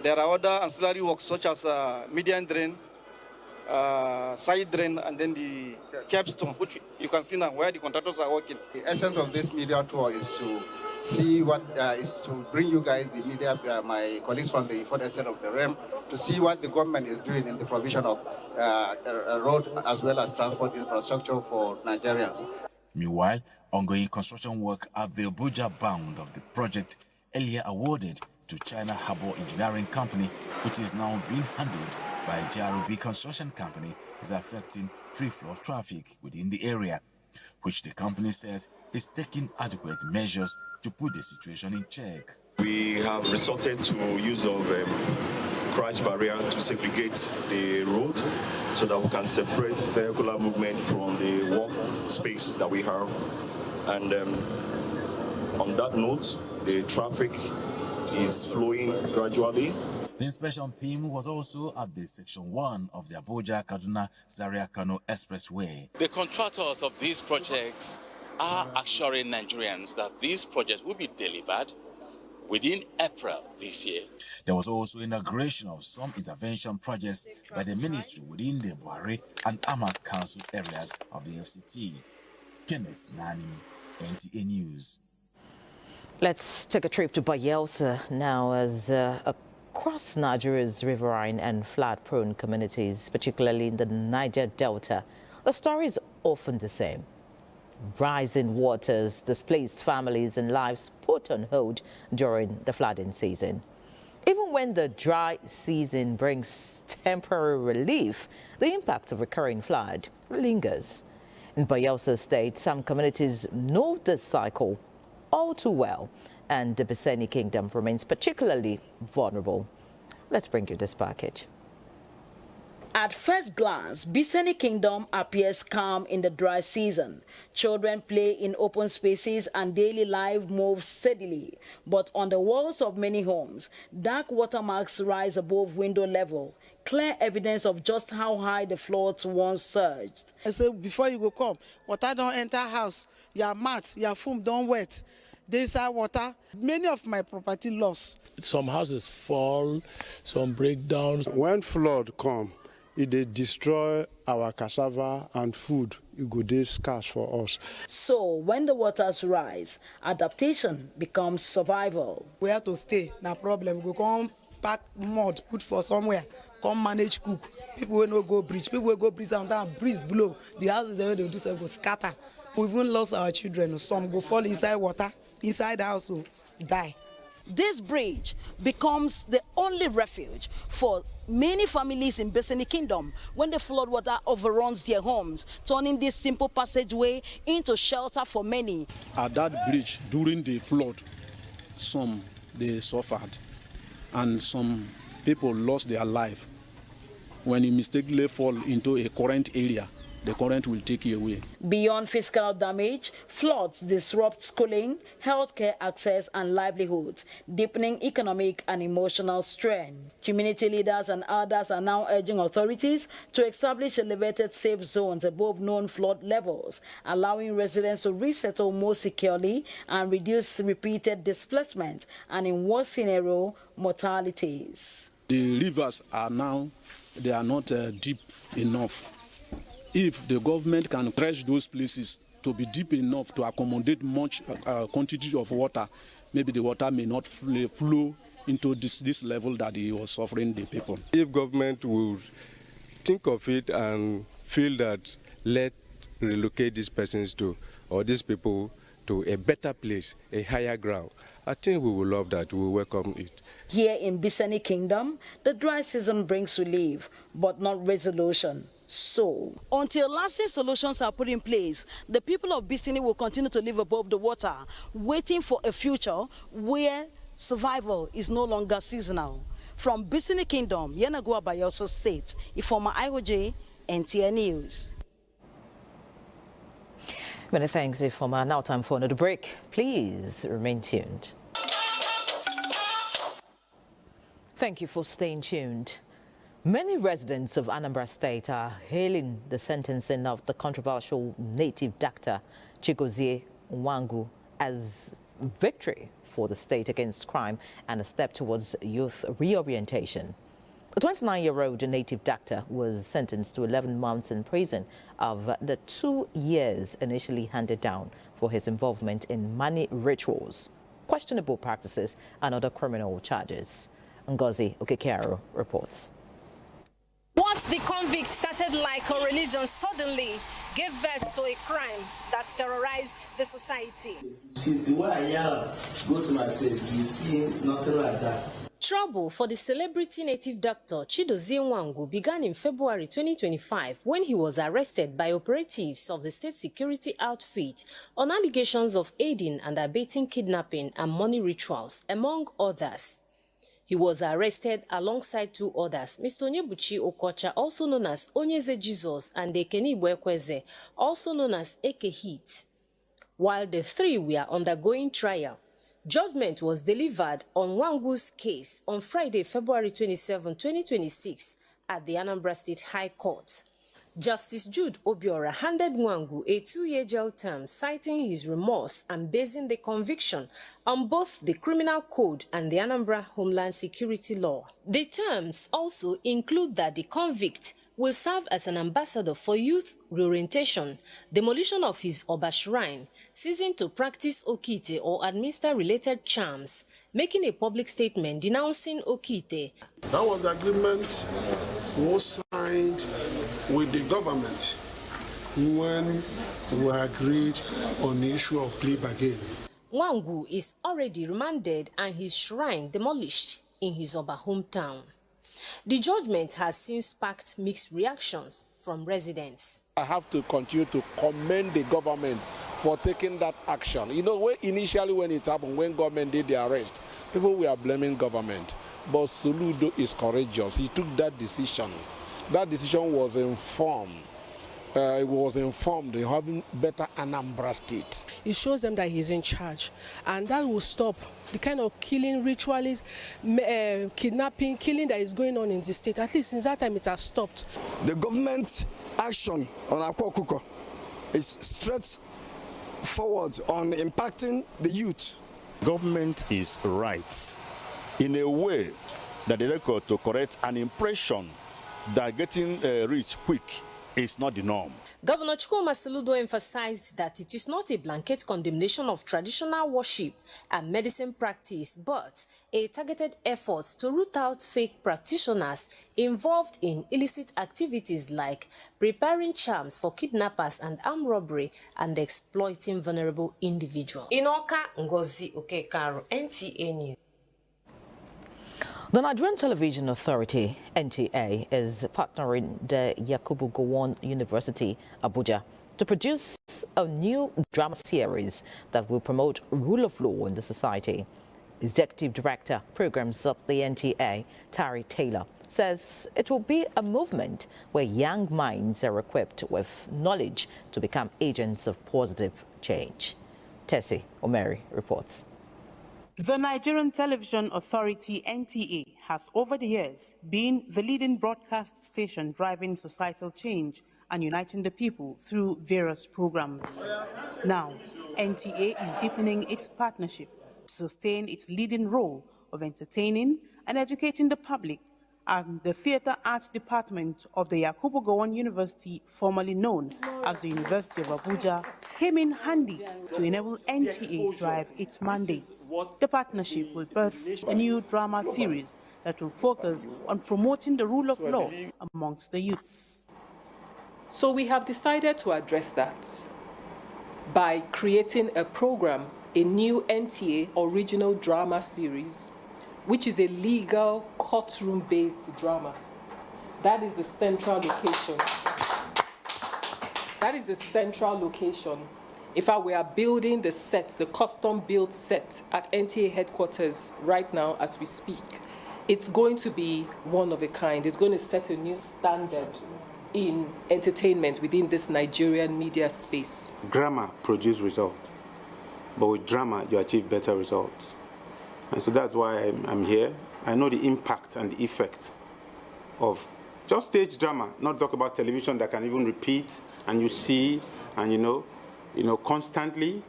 There are other ancillary works such as median drain, side drain, and then the capstone, which you can see now where the contractors are working. The essence of this media tour is to see what is to bring you guys, the media, my colleagues from the fourth extent of the realm, to see what the government is doing in the provision of road as well as transport infrastructure for Nigerians. Meanwhile, ongoing construction work at the Abuja bound of the project, earlier awarded to China Harbour Engineering Company, which is now being handled by JRB Construction Company, is affecting free flow of traffic within the area, which the company says is taking adequate measures to put the situation in check. We have resorted to use of crash barrier to segregate the road so that we can separate vehicular movement from the walk space that we have. And on that note, the traffic is flowing gradually. The inspection theme was also at the Section 1 of the Abuja-Kaduna-Zaria-Kano Expressway. The contractors of these projects are assuring Nigerians that these projects will be delivered within April this year. There was also inauguration of some intervention projects by the ministry within the Buhari and Amak Council areas of the FCT. Kenneth Nani, NTA News. Let's take a trip to Bayelsa now, as across Nigeria's riverine and flood-prone communities, particularly in the Niger Delta, the story is often the same. Rising waters, displaced families and lives put on hold during the flooding season. Even when the dry season brings temporary relief, the impact of recurring flood lingers. In Bayelsa State, some communities know this cycle all too well and the Biseni Kingdom remains particularly vulnerable. Let's bring you this package. At first glance, Biseni Kingdom appears calm in the dry season. Children play in open spaces and daily life moves steadily. But on the walls of many homes, dark watermarks rise above window level, clear evidence of just how high the floods once surged. I say before you go come, water don't enter house, your mat, your foam don't wet. There is water. Many of my property lost. Some houses fall, some break down. When flood come, they destroy our cassava and food. It go dey scarce for us. So when the waters rise, adaptation becomes survival. We have to stay, no problem. We go come pack mud, put for somewhere, come manage cook. People will not go bridge. People will go bridge and down, breeze blow. The houses they do so go scatter. We even lost our children. Some go fall inside water, inside the house will die. This bridge becomes the only refuge for many families in Biseni Kingdom when the floodwater overruns their homes, turning this simple passageway into shelter for many. At that bridge, during the flood, some they suffered, and some people lost their life. When you mistakenly fall into a current area, the current will take you away. Beyond physical damage, floods disrupt schooling, healthcare access and livelihoods, deepening economic and emotional strain. Community leaders and others are now urging authorities to establish elevated safe zones above known flood levels, allowing residents to resettle more securely and reduce repeated displacement and, in worst scenario, mortalities. The rivers are now, they are not deep enough. If the government can dredge those places to be deep enough to accommodate much quantity of water, maybe the water may not flow into this level that he was suffering the people. If government would think of it and feel that let relocate these persons to, or these people to a better place, a higher ground, I think we will love that, we will welcome it. Here in Biseni Kingdom, the dry season brings relief, but not resolution. So, until lasting solutions are put in place, the people of Biseni will continue to live above the water, waiting for a future where survival is no longer seasonal. From Biseni Kingdom, Yenagoa Bayelsa State, Ifoma IOJ, NTA News. Many thanks, Ifoma. Now time for another break. Please remain tuned. Thank you for staying tuned. Many residents of Anambra State are hailing the sentencing of the controversial native doctor Chigozie Nwangu as victory for the state against crime and a step towards youth reorientation. The 29-year-old native doctor was sentenced to 11 months in prison of the 2 years initially handed down for his involvement in money rituals, questionable practices and other criminal charges. Ngozi Okekero reports. Once the convict started like a religion, suddenly gave birth to a crime that terrorized the society. Since the way I yell, go to my place, you see nothing like that. Trouble for the celebrity native doctor Chigozie Nwangu began in February 2025 when he was arrested by operatives of the state security outfit on allegations of aiding and abetting kidnapping and money rituals, among others. He was arrested alongside 2 others, Mr. Onyebuchi Okocha, also known as Onyeze Jesus, and Ekeni Bwekweze, also known as Eke Heat. While the 3 were undergoing trial, judgment was delivered on Nwangu's case on Friday, February 27, 2026, at the Anambra State High Court. Justice Jude Obiora handed Nwangu a 2-year jail term, citing his remorse and basing the conviction on both the Criminal Code and the Anambra Homeland Security Law. The terms also include that the convict will serve as an ambassador for youth reorientation, demolition of his Oba shrine, ceasing to practice Okite or administer related charms, making a public statement denouncing Okite. That was the agreement was signed with the government when we agreed on the issue of plea bargain. Nwangu is already remanded and his shrine demolished in his Oba hometown. The judgment has since sparked mixed reactions. from residents. I have to continue to commend the government for taking that action. You know, initially when it happened, when government did the arrest, people were blaming government. But Soludo is courageous. He took that decision. That decision was informed. It was informed in having better Anambra State. It shows them that he's in charge, and that will stop the kind of killing, ritualist, kidnapping, killing that is going on in the state. At least since that time it has stopped. The government action on Akwa is straight forward on impacting the youth. Government is right in a way that they record to correct an impression that getting rich quick is not the norm. Governor Chukwuma Soludo emphasized that it is not a blanket condemnation of traditional worship and medicine practice, but a targeted effort to root out fake practitioners involved in illicit activities like preparing charms for kidnappers and armed robbery and exploiting vulnerable individuals. Inoka Ngozi Okekaru, NTA News. The Nigerian Television Authority, NTA, is partnering the Yakubu Gowon University, Abuja, to produce a new drama series that will promote rule of law in the society. Executive Director, Programs of the NTA, Tari Taylor, says it will be a movement where young minds are equipped with knowledge to become agents of positive change. Tessie Omeri reports. The Nigerian Television Authority, NTA, has over the years been the leading broadcast station driving societal change and uniting the people through various programs. Now, NTA is deepening its partnership to sustain its leading role of entertaining and educating the public, and the Theatre Arts Department of the Yakubu Gowon University, formerly known as the University of Abuja, came in handy to enable NTA drive its mandate. The partnership will birth a new drama series that will focus on promoting the rule of law amongst the youths. So we have decided to address that by creating a program, a new NTA original drama series, which is a legal courtroom-based drama. That is the central location. That is the central location. In fact, we are building the set, the custom-built set at NTA headquarters right now as we speak. It's going to be one of a kind. It's going to set a new standard in entertainment within this Nigerian media space. Grammar produces results, but with drama, you achieve better results. And so that's why I'm here. I know the impact and the effect of just stage drama, not talk about television that can even repeat and you see and you know, constantly,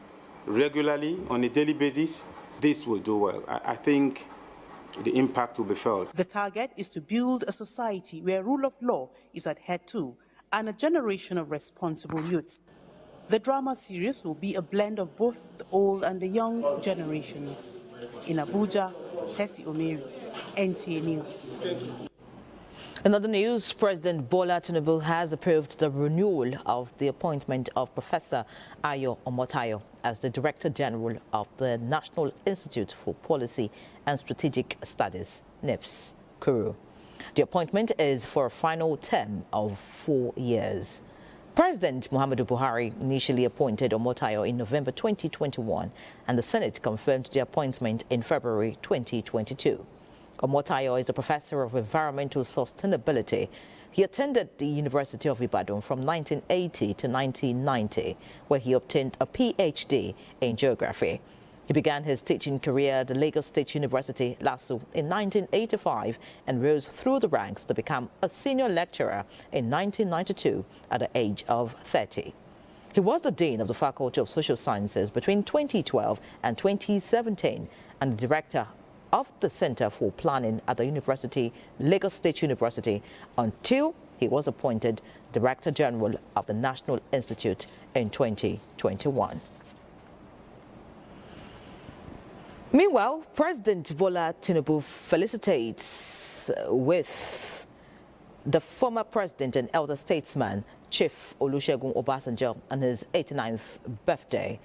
regularly, on a daily basis. This will do well. I think the impact will be felt. The target is to build a society where rule of law is adhered to and a generation of responsible youths. The drama series will be a blend of both the old and the young generations. In Abuja, Tessie Omeri, NTA News. In other news, President Bola Tinubu has approved the renewal of the appointment of Professor Ayo Omotayo as the Director General of the National Institute for Policy and Strategic Studies, NIPS, Kuru. The appointment is for a final term of 4 years. President Muhammadu Buhari initially appointed Omotayo in November 2021, and the Senate confirmed the appointment in February 2022. Omotayo is a professor of environmental sustainability. He attended the University of Ibadan from 1980 to 1990, where he obtained a PhD in geography. He began his teaching career at the Lagos State University, LASU, in 1985 and rose through the ranks to become a senior lecturer in 1992 at the age of 30. He was the Dean of the Faculty of Social Sciences between 2012 and 2017 and the Director of the Center for Planning at the University, Lagos State University, until he was appointed Director General of the National Institute in 2021. Meanwhile, President Bola Tinubu felicitates with the former president and elder statesman, Chief Olusegun Obasanjo, on his 89th birthday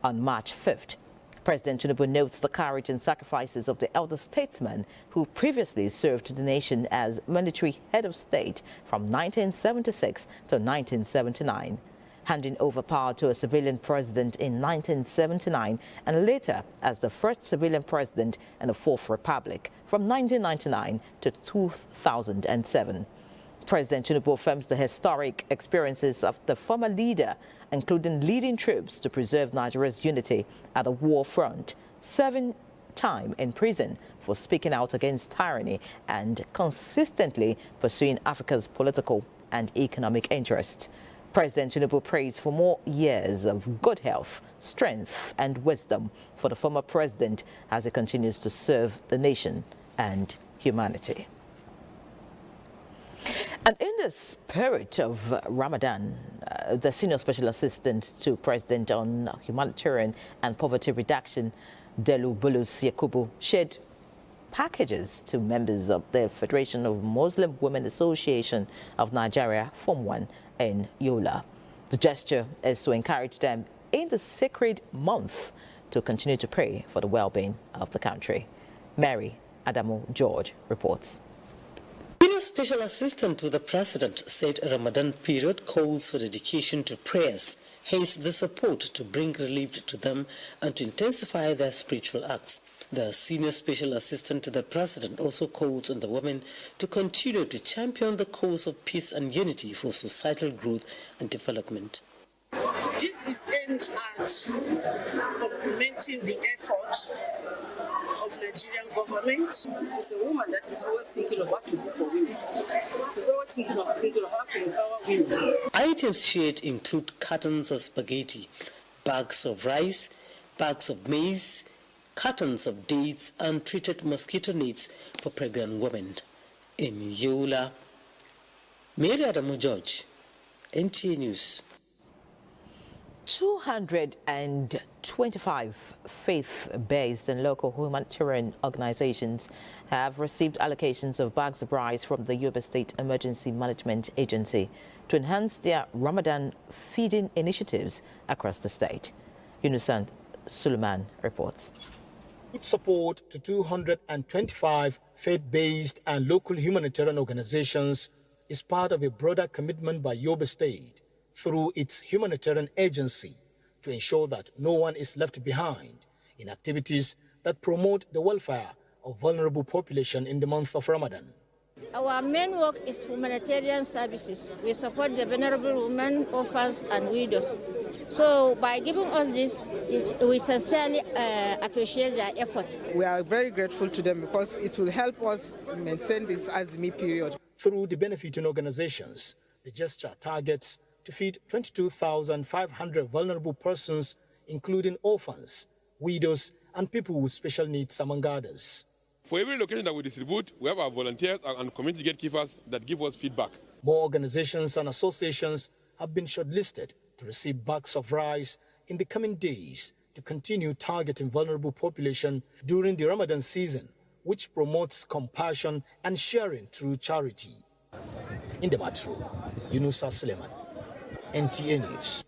on March 5th. President Tinubu notes the courage and sacrifices of the elder statesman who previously served the nation as military head of state from 1976 to 1979, handing over power to a civilian president in 1979 and later as the first civilian president in the Fourth Republic from 1999 to 2007. President Tinubu affirms the historic experiences of the former leader, including leading troops to preserve Nigeria's unity at the war front, serving time in prison for speaking out against tyranny and consistently pursuing Africa's political and economic interests. President Tinubu prays for more years of good health, strength and wisdom for the former president as he continues to serve the nation and humanity. And in the spirit of Ramadan, the Senior Special Assistant to President on Humanitarian and Poverty Reduction, Delu Bulus Yakubu, shared packages to members of the Federation of Muslim Women Association of Nigeria, Form 1, in Yola. The gesture is to encourage them in the sacred month to continue to pray for the well-being of the country. Mary Adamu George reports. Senior Special Assistant to the President said a Ramadan period calls for dedication to prayers, hence the support to bring relief to them and to intensify their spiritual acts. The Senior Special Assistant to the President also called on the women to continue to champion the cause of peace and unity for societal growth and development. This is aimed at complementing the effort of Nigerian government. It's a woman that is always thinking of what to do for women. She's always thinking of how to empower women. Items shared include cartons of spaghetti, bags of rice, bags of maize, cartons of dates and treated mosquito nets for pregnant women. In Yola, Mary Adamu George, NTA News. 225 faith-based and local humanitarian organizations have received allocations of bags of rice from the Yobe State Emergency Management Agency to enhance their Ramadan feeding initiatives across the state. Yunusan Suleiman reports. With support to 225 faith-based and local humanitarian organizations is part of a broader commitment by Yobe State through its humanitarian agency to ensure that no one is left behind in activities that promote the welfare of vulnerable population in the month of Ramadan. Our main work is humanitarian services. We support the vulnerable women, orphans and widows. So by giving us this, we sincerely appreciate their effort. We are very grateful to them because it will help us maintain this Azmi period. Through the benefiting organizations, the gesture targets to feed 22,500 vulnerable persons, including orphans, widows, and people with special needs, among others. For every location that we distribute, we have our volunteers and community gatekeepers that give us feedback. More organizations and associations have been shortlisted to receive bags of rice in the coming days to continue targeting vulnerable population during the Ramadan season, which promotes compassion and sharing through charity. In the metro, Yunusa Suleiman, NTA News.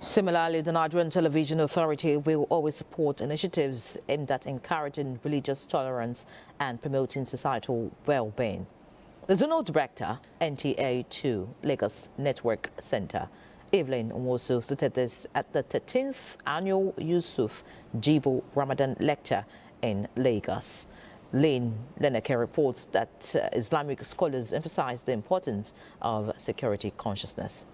Similarly, the Nigerian Television Authority will always support initiatives aimed at encouraging religious tolerance and promoting societal well-being. The Zonal Director, NTA 2 Lagos Network Center, Evelyn Nwosu, stated this at the 13th Annual Yusuf Jibo Ramadan Lecture in Lagos. Lane Leneke reports that Islamic scholars emphasize the importance of security consciousness.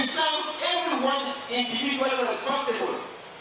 Everyone's individually responsible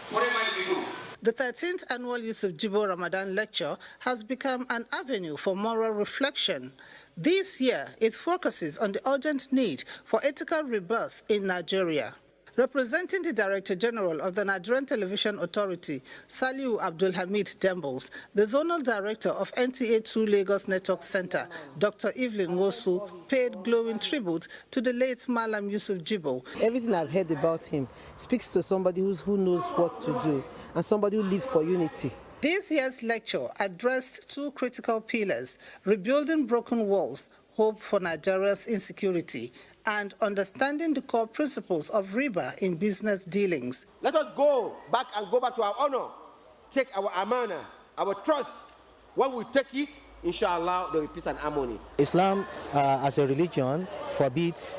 for everything we do. The 13th Annual Yusuf Jibo Ramadan Lecture has become an avenue for moral reflection. This year, it focuses on the urgent need for ethical rebirth in Nigeria. Representing the Director General of the Nigerian Television Authority, Saliu Abdulhamid Dembles, the Zonal Director of NTA 2 Lagos Network Center, Dr. Evelyn Nwosu, paid glowing tribute to the late Malam Yusuf Jibo. Everything I've heard about him speaks to somebody who knows what to do and somebody who lives for unity. This year's lecture addressed two critical pillars: rebuilding broken walls, hope for Nigeria's insecurity, and understanding the core principles of riba in business dealings. Let us go back to our honor, take our amana, our trust. When we take it, inshallah, there will be peace and harmony. Islam, as a religion, forbids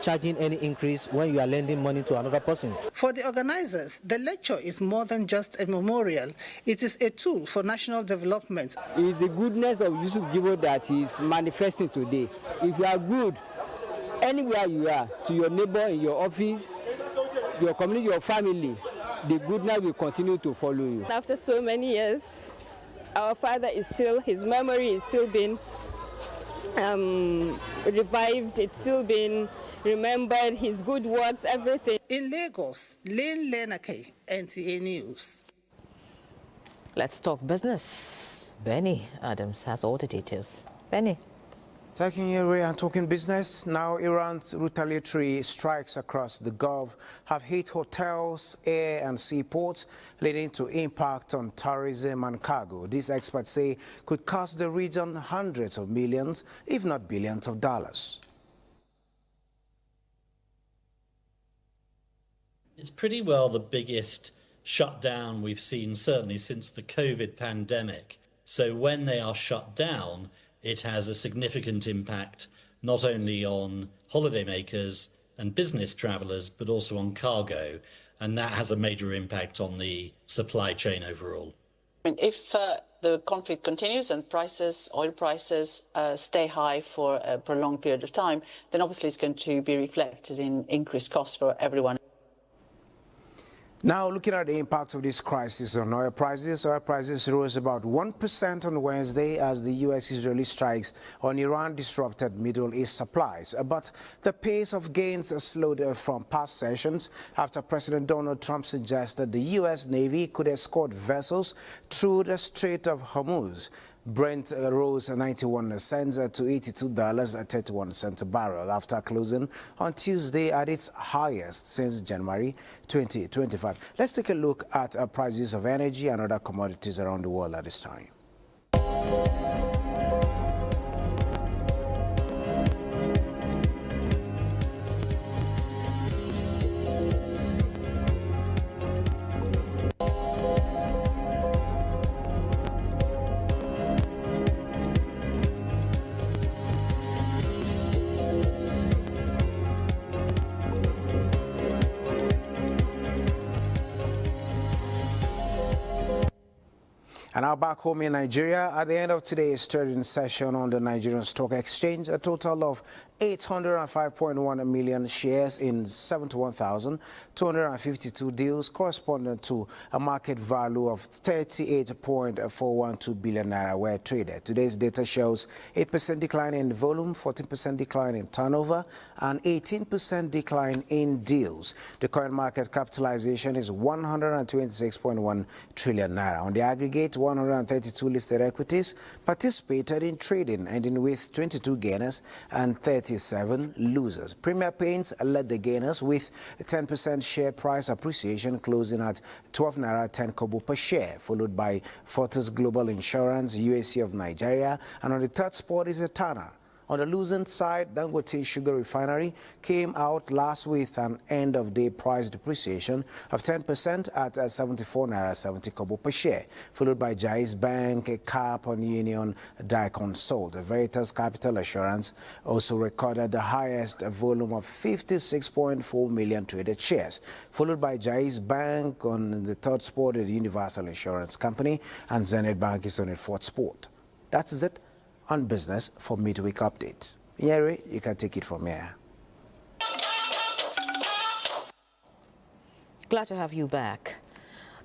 charging any increase when you are lending money to another person. For the organizers, the lecture is more than just a memorial. It is a tool for national development. It is the goodness of Yusuf Jibo that is manifesting today. If you are good, anywhere you are, to your neighbor, in your office, your community, your family, the goodness will continue to follow you. After so many years, our father is still, his memory is still being revived, it's still being remembered, his good words, everything. In Lagos, Lane Lenake, NTA News. Let's talk business. Benny Adams has all the details. Benny. Thank you, Yeri. And talking business, now Iran's retaliatory strikes across the Gulf have hit hotels, air and seaports, leading to impact on tourism and cargo. These experts say could cost the region hundreds of millions, if not billions of dollars. It's pretty well the biggest shutdown we've seen, certainly since the COVID pandemic. So when they are shut down, it has a significant impact not only on holidaymakers and business travellers, but also on cargo. And that has a major impact on the supply chain overall. If the conflict continues and oil prices stay high for a prolonged period of time, then obviously it's going to be reflected in increased costs for everyone. Now, looking at the impact of this crisis on oil prices rose about 1% on Wednesday as the U.S.-Israeli strikes on Iran disrupted Middle East supplies. But the pace of gains slowed from past sessions after President Donald Trump suggested the U.S. Navy could escort vessels through the Strait of Hormuz. Brent rose 91 cents to $82.31 a barrel after closing on Tuesday at its highest since January 2025. Let's take a look at prices of energy and other commodities around the world at this time. And now back home in Nigeria, at the end of today's trading session on the Nigerian Stock Exchange, a total of 805.1 million shares in 71,252 deals, corresponding to a market value of 38.412 billion naira were traded. Today's data shows 8% decline in volume, 14% decline in turnover, and 18% decline in deals. The current market capitalization is 126.1 trillion naira. On the aggregate, 132 listed equities participated in trading, ending with 22 gainers and 37 losers. Premier Paints led the gainers with 10% share price appreciation, closing at 12 naira 10 kobo per share, followed by Fortis Global Insurance, UAC of Nigeria, and on the third spot is Etana. On the losing side, Dangote Sugar Refinery came out last with an end-of-day price depreciation of 10% at 74 naira 70 kobo per share, followed by Jais Bank, CAP on Union, Diconsult. Veritas Capital Assurance also recorded the highest volume of 56.4 million traded shares, followed by Jais Bank on the third spot, the Universal Insurance Company, and Zenith Bank is on the fourth spot. That's it on business for midweek update. Yeri, you can take it from here. Glad to have you back.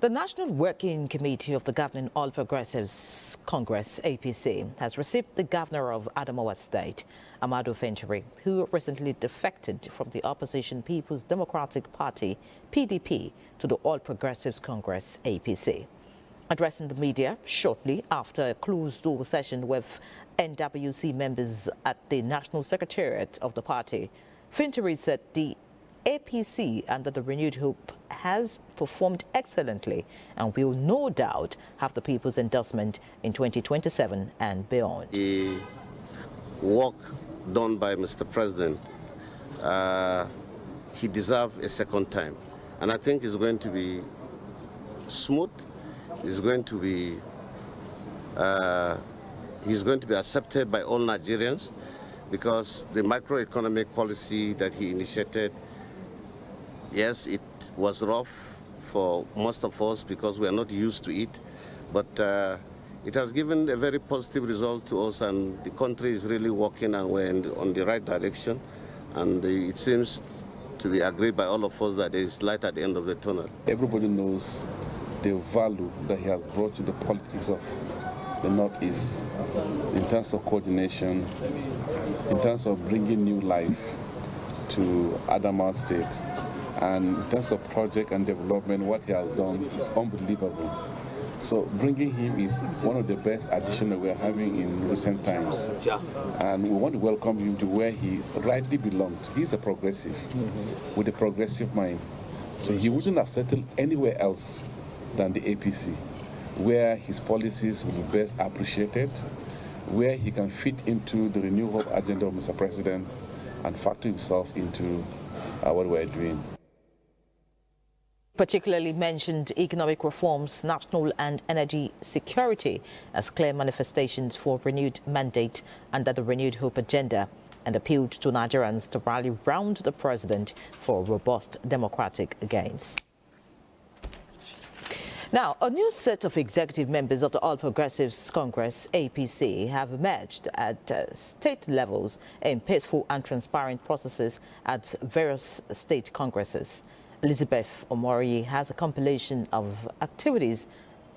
The National Working Committee of the Governing All Progressives Congress, APC, has received the governor of Adamawa State, Amadu Fintiri, who recently defected from the opposition People's Democratic Party, PDP, to the All Progressives Congress, APC. Addressing the media shortly after a closed-door session with NWC members at the National Secretariat of the party, Fintiri said the APC, under the renewed hope, has performed excellently and will no doubt have the people's endorsement in 2027 and beyond. The work done by Mr. President he deserves a second time. And I think it's going to be smooth. It's going to be, he's going to be accepted by all Nigerians because the macroeconomic policy that he initiated, yes, it was rough for most of us because we are not used to it, but it has given a very positive result to us, and the country is really working and we're on the right direction. And it seems to be agreed by all of us that there is light at the end of the tunnel. Everybody knows the value that he has brought to the politics of the Northeast in terms of coordination, in terms of bringing new life to Adamawa State, and in terms of project and development, what he has done is unbelievable. So bringing him is one of the best additions that we're having in recent times. And we want to welcome him to where he rightly belongs. He's a progressive, with a progressive mind. So he wouldn't have settled anywhere else than the APC, where his policies will be best appreciated, where he can fit into the renewal agenda of Mr. President and factor himself into what we're doing. Particularly mentioned economic reforms, national and energy security as clear manifestations for renewed mandate under the Renewed Hope agenda, and appealed to Nigerians to rally round the president for robust democratic gains. Now, a new set of executive members of the All Progressives Congress, APC, have emerged at state levels in peaceful and transparent processes at various state congresses. Elizabeth Omori has a compilation of activities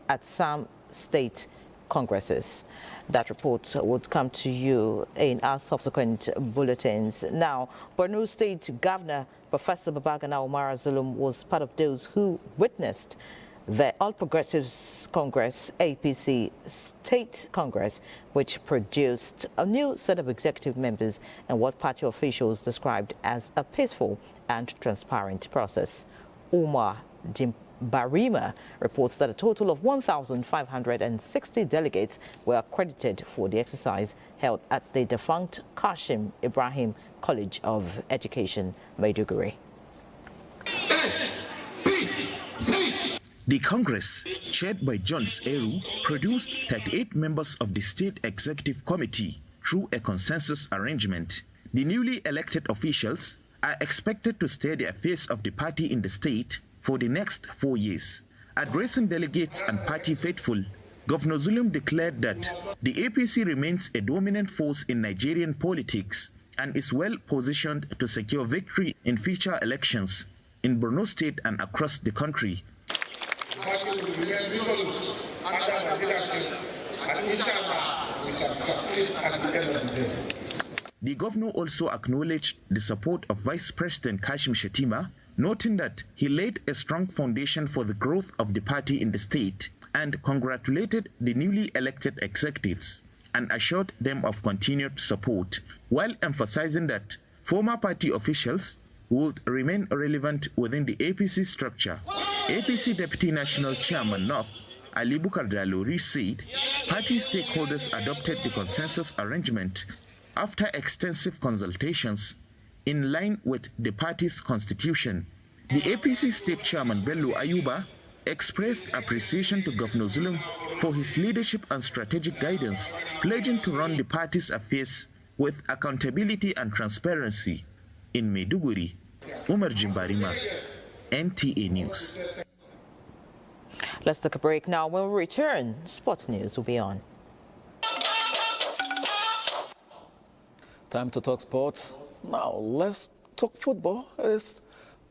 at some state congresses. That report would come to you in our subsequent bulletins. Now, Borno State Governor Professor Babagana Umara Zulum was part of those who witnessed the All Progressives Congress, APC State Congress, which produced a new set of executive members and what party officials described as a peaceful and transparent process. Umar Jimbarima reports that a total of 1,560 delegates were accredited for the exercise held at the defunct Kashim Ibrahim College of Education, Maiduguri. The Congress, chaired by Jones Eru, produced 38 members of the State Executive Committee through a consensus arrangement. The newly elected officials are expected to steer the affairs of the party in the state for the next 4 years. Addressing delegates and party faithful, Governor Zulum declared that the APC remains a dominant force in Nigerian politics and is well positioned to secure victory in future elections in Borno State and across the country. The party will remain resolute under my leadership, and inshallah, we shall succeed at the end of the day. The governor also acknowledged the support of Vice President Kashim Shettima, noting that he laid a strong foundation for the growth of the party in the state, and congratulated the newly elected executives and assured them of continued support, while emphasizing that former party officials would remain relevant within the APC structure. APC Deputy National Chairman North, Ali Bukar Dalori, said party stakeholders adopted the consensus arrangement after extensive consultations in line with the party's constitution. The APC State Chairman Bello Ayuba expressed appreciation to Governor Zulum for his leadership and strategic guidance, pledging to run the party's affairs with accountability and transparency. In Maiduguri, Umar Jimbarima, NTA News. Let's take a break now. When we return, sports news will be on. Time to talk sports. Now, let's talk football.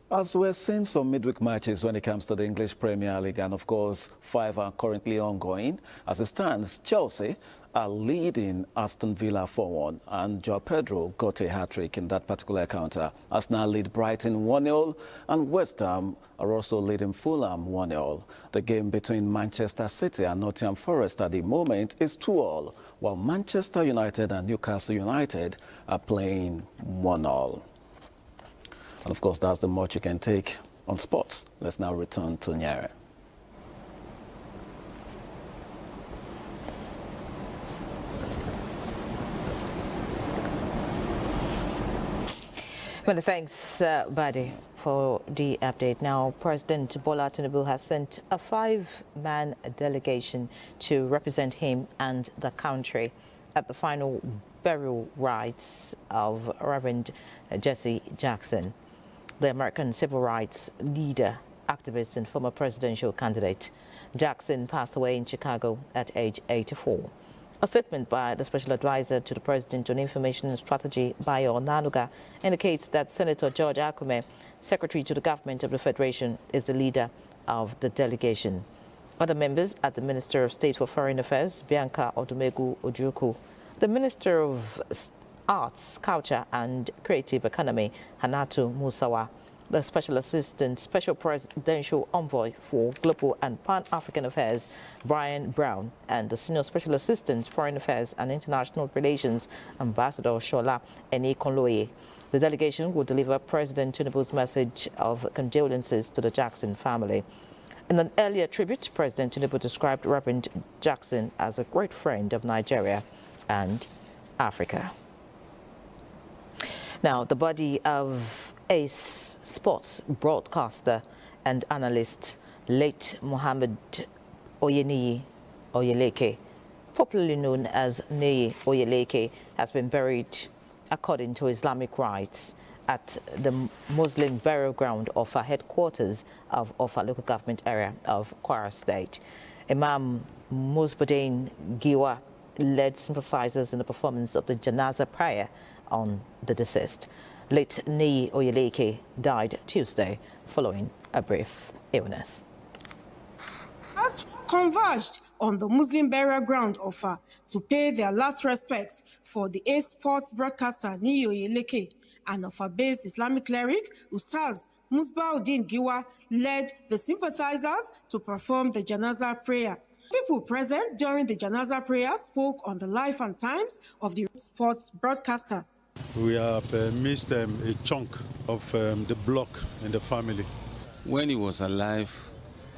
As we're seeing some midweek matches when it comes to the English Premier League, and of course, 5 are currently ongoing. As it stands, Chelsea are leading Aston Villa 4-1, and Joao Pedro got a hat-trick in that particular encounter. Arsenal lead Brighton 1-0, and West Ham are also leading Fulham 1-0. The game between Manchester City and Nottingham Forest at the moment is 2-2, while Manchester United and Newcastle United are playing 1-0. And of course, that's the much you can take on sports. Let's now return to Nyare. Well, thanks, Buddy, for the update. Now, President Bola Tinubu has sent a 5-man delegation to represent him and the country at the final burial rites of Reverend Jesse Jackson, the American civil rights leader, activist, and former presidential candidate. Jackson passed away in Chicago at age 84. A statement by the special advisor to the president on information and strategy, Bayo Nanuga, indicates that Senator George Akume, secretary to the government of the Federation, is the leader of the delegation. Other members are the Minister of State for Foreign Affairs, Bianca Odumegu Ojukwu, the Minister of Arts, Culture and Creative Economy, Hanatu Musawa, the Special Assistant, Special Presidential Envoy for Global and Pan-African Affairs, Brian Brown, and the Senior Special Assistant, Foreign Affairs and International Relations, Ambassador Shola Enikonloye. The delegation will deliver President Tinubu's message of condolences to the Jackson family. In an earlier tribute, President Tinubu described Reverend Jackson as a great friend of Nigeria and Africa. Now, the body of Ace sports broadcaster and analyst, late Mohammed Oyeniyi Oyeleke, popularly known as Neye Oyeleke, has been buried according to Islamic rites at the Muslim burial ground of our headquarters of our local government area of Kwara State. Imam Musbudin Giwa led sympathizers in the performance of the Janaza prayer on the deceased. Late Neye Oyeleke died Tuesday following a brief illness. Has converged on the Muslim burial ground of to pay their last respects for the Ace Sports broadcaster Neye Oyeleke, and Ofa-based Islamic cleric Ustaz Musbauddin Giwa led the sympathizers to perform the Janaza prayer. People present during the Janaza prayer spoke on the life and times of the sports broadcaster. We have missed a chunk of the block in the family. When he was alive,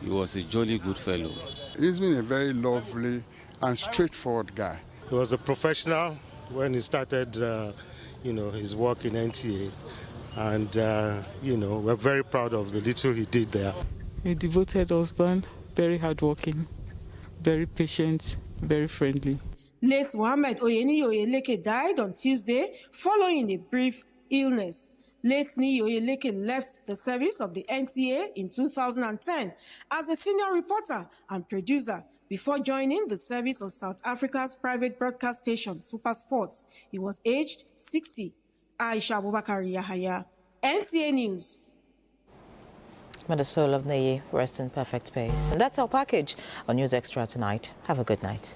he was a jolly good fellow. He's been a very lovely and straightforward guy. He was a professional when he started, his work in NTA. And, we're very proud of the little he did there. A devoted husband, very hardworking, very patient, very friendly. Late Mohammed Oyeniyi Oyeleke died on Tuesday following a brief illness. Late Neye Oyeleke left the service of the NTA in 2010 as a senior reporter and producer before joining the service of South Africa's private broadcast station, SuperSport. He was aged 60. Aisha Abubakar Yahaya, NTA News. May the soul of Neye rest in perfect peace. And that's our package on News Extra tonight. Have a good night.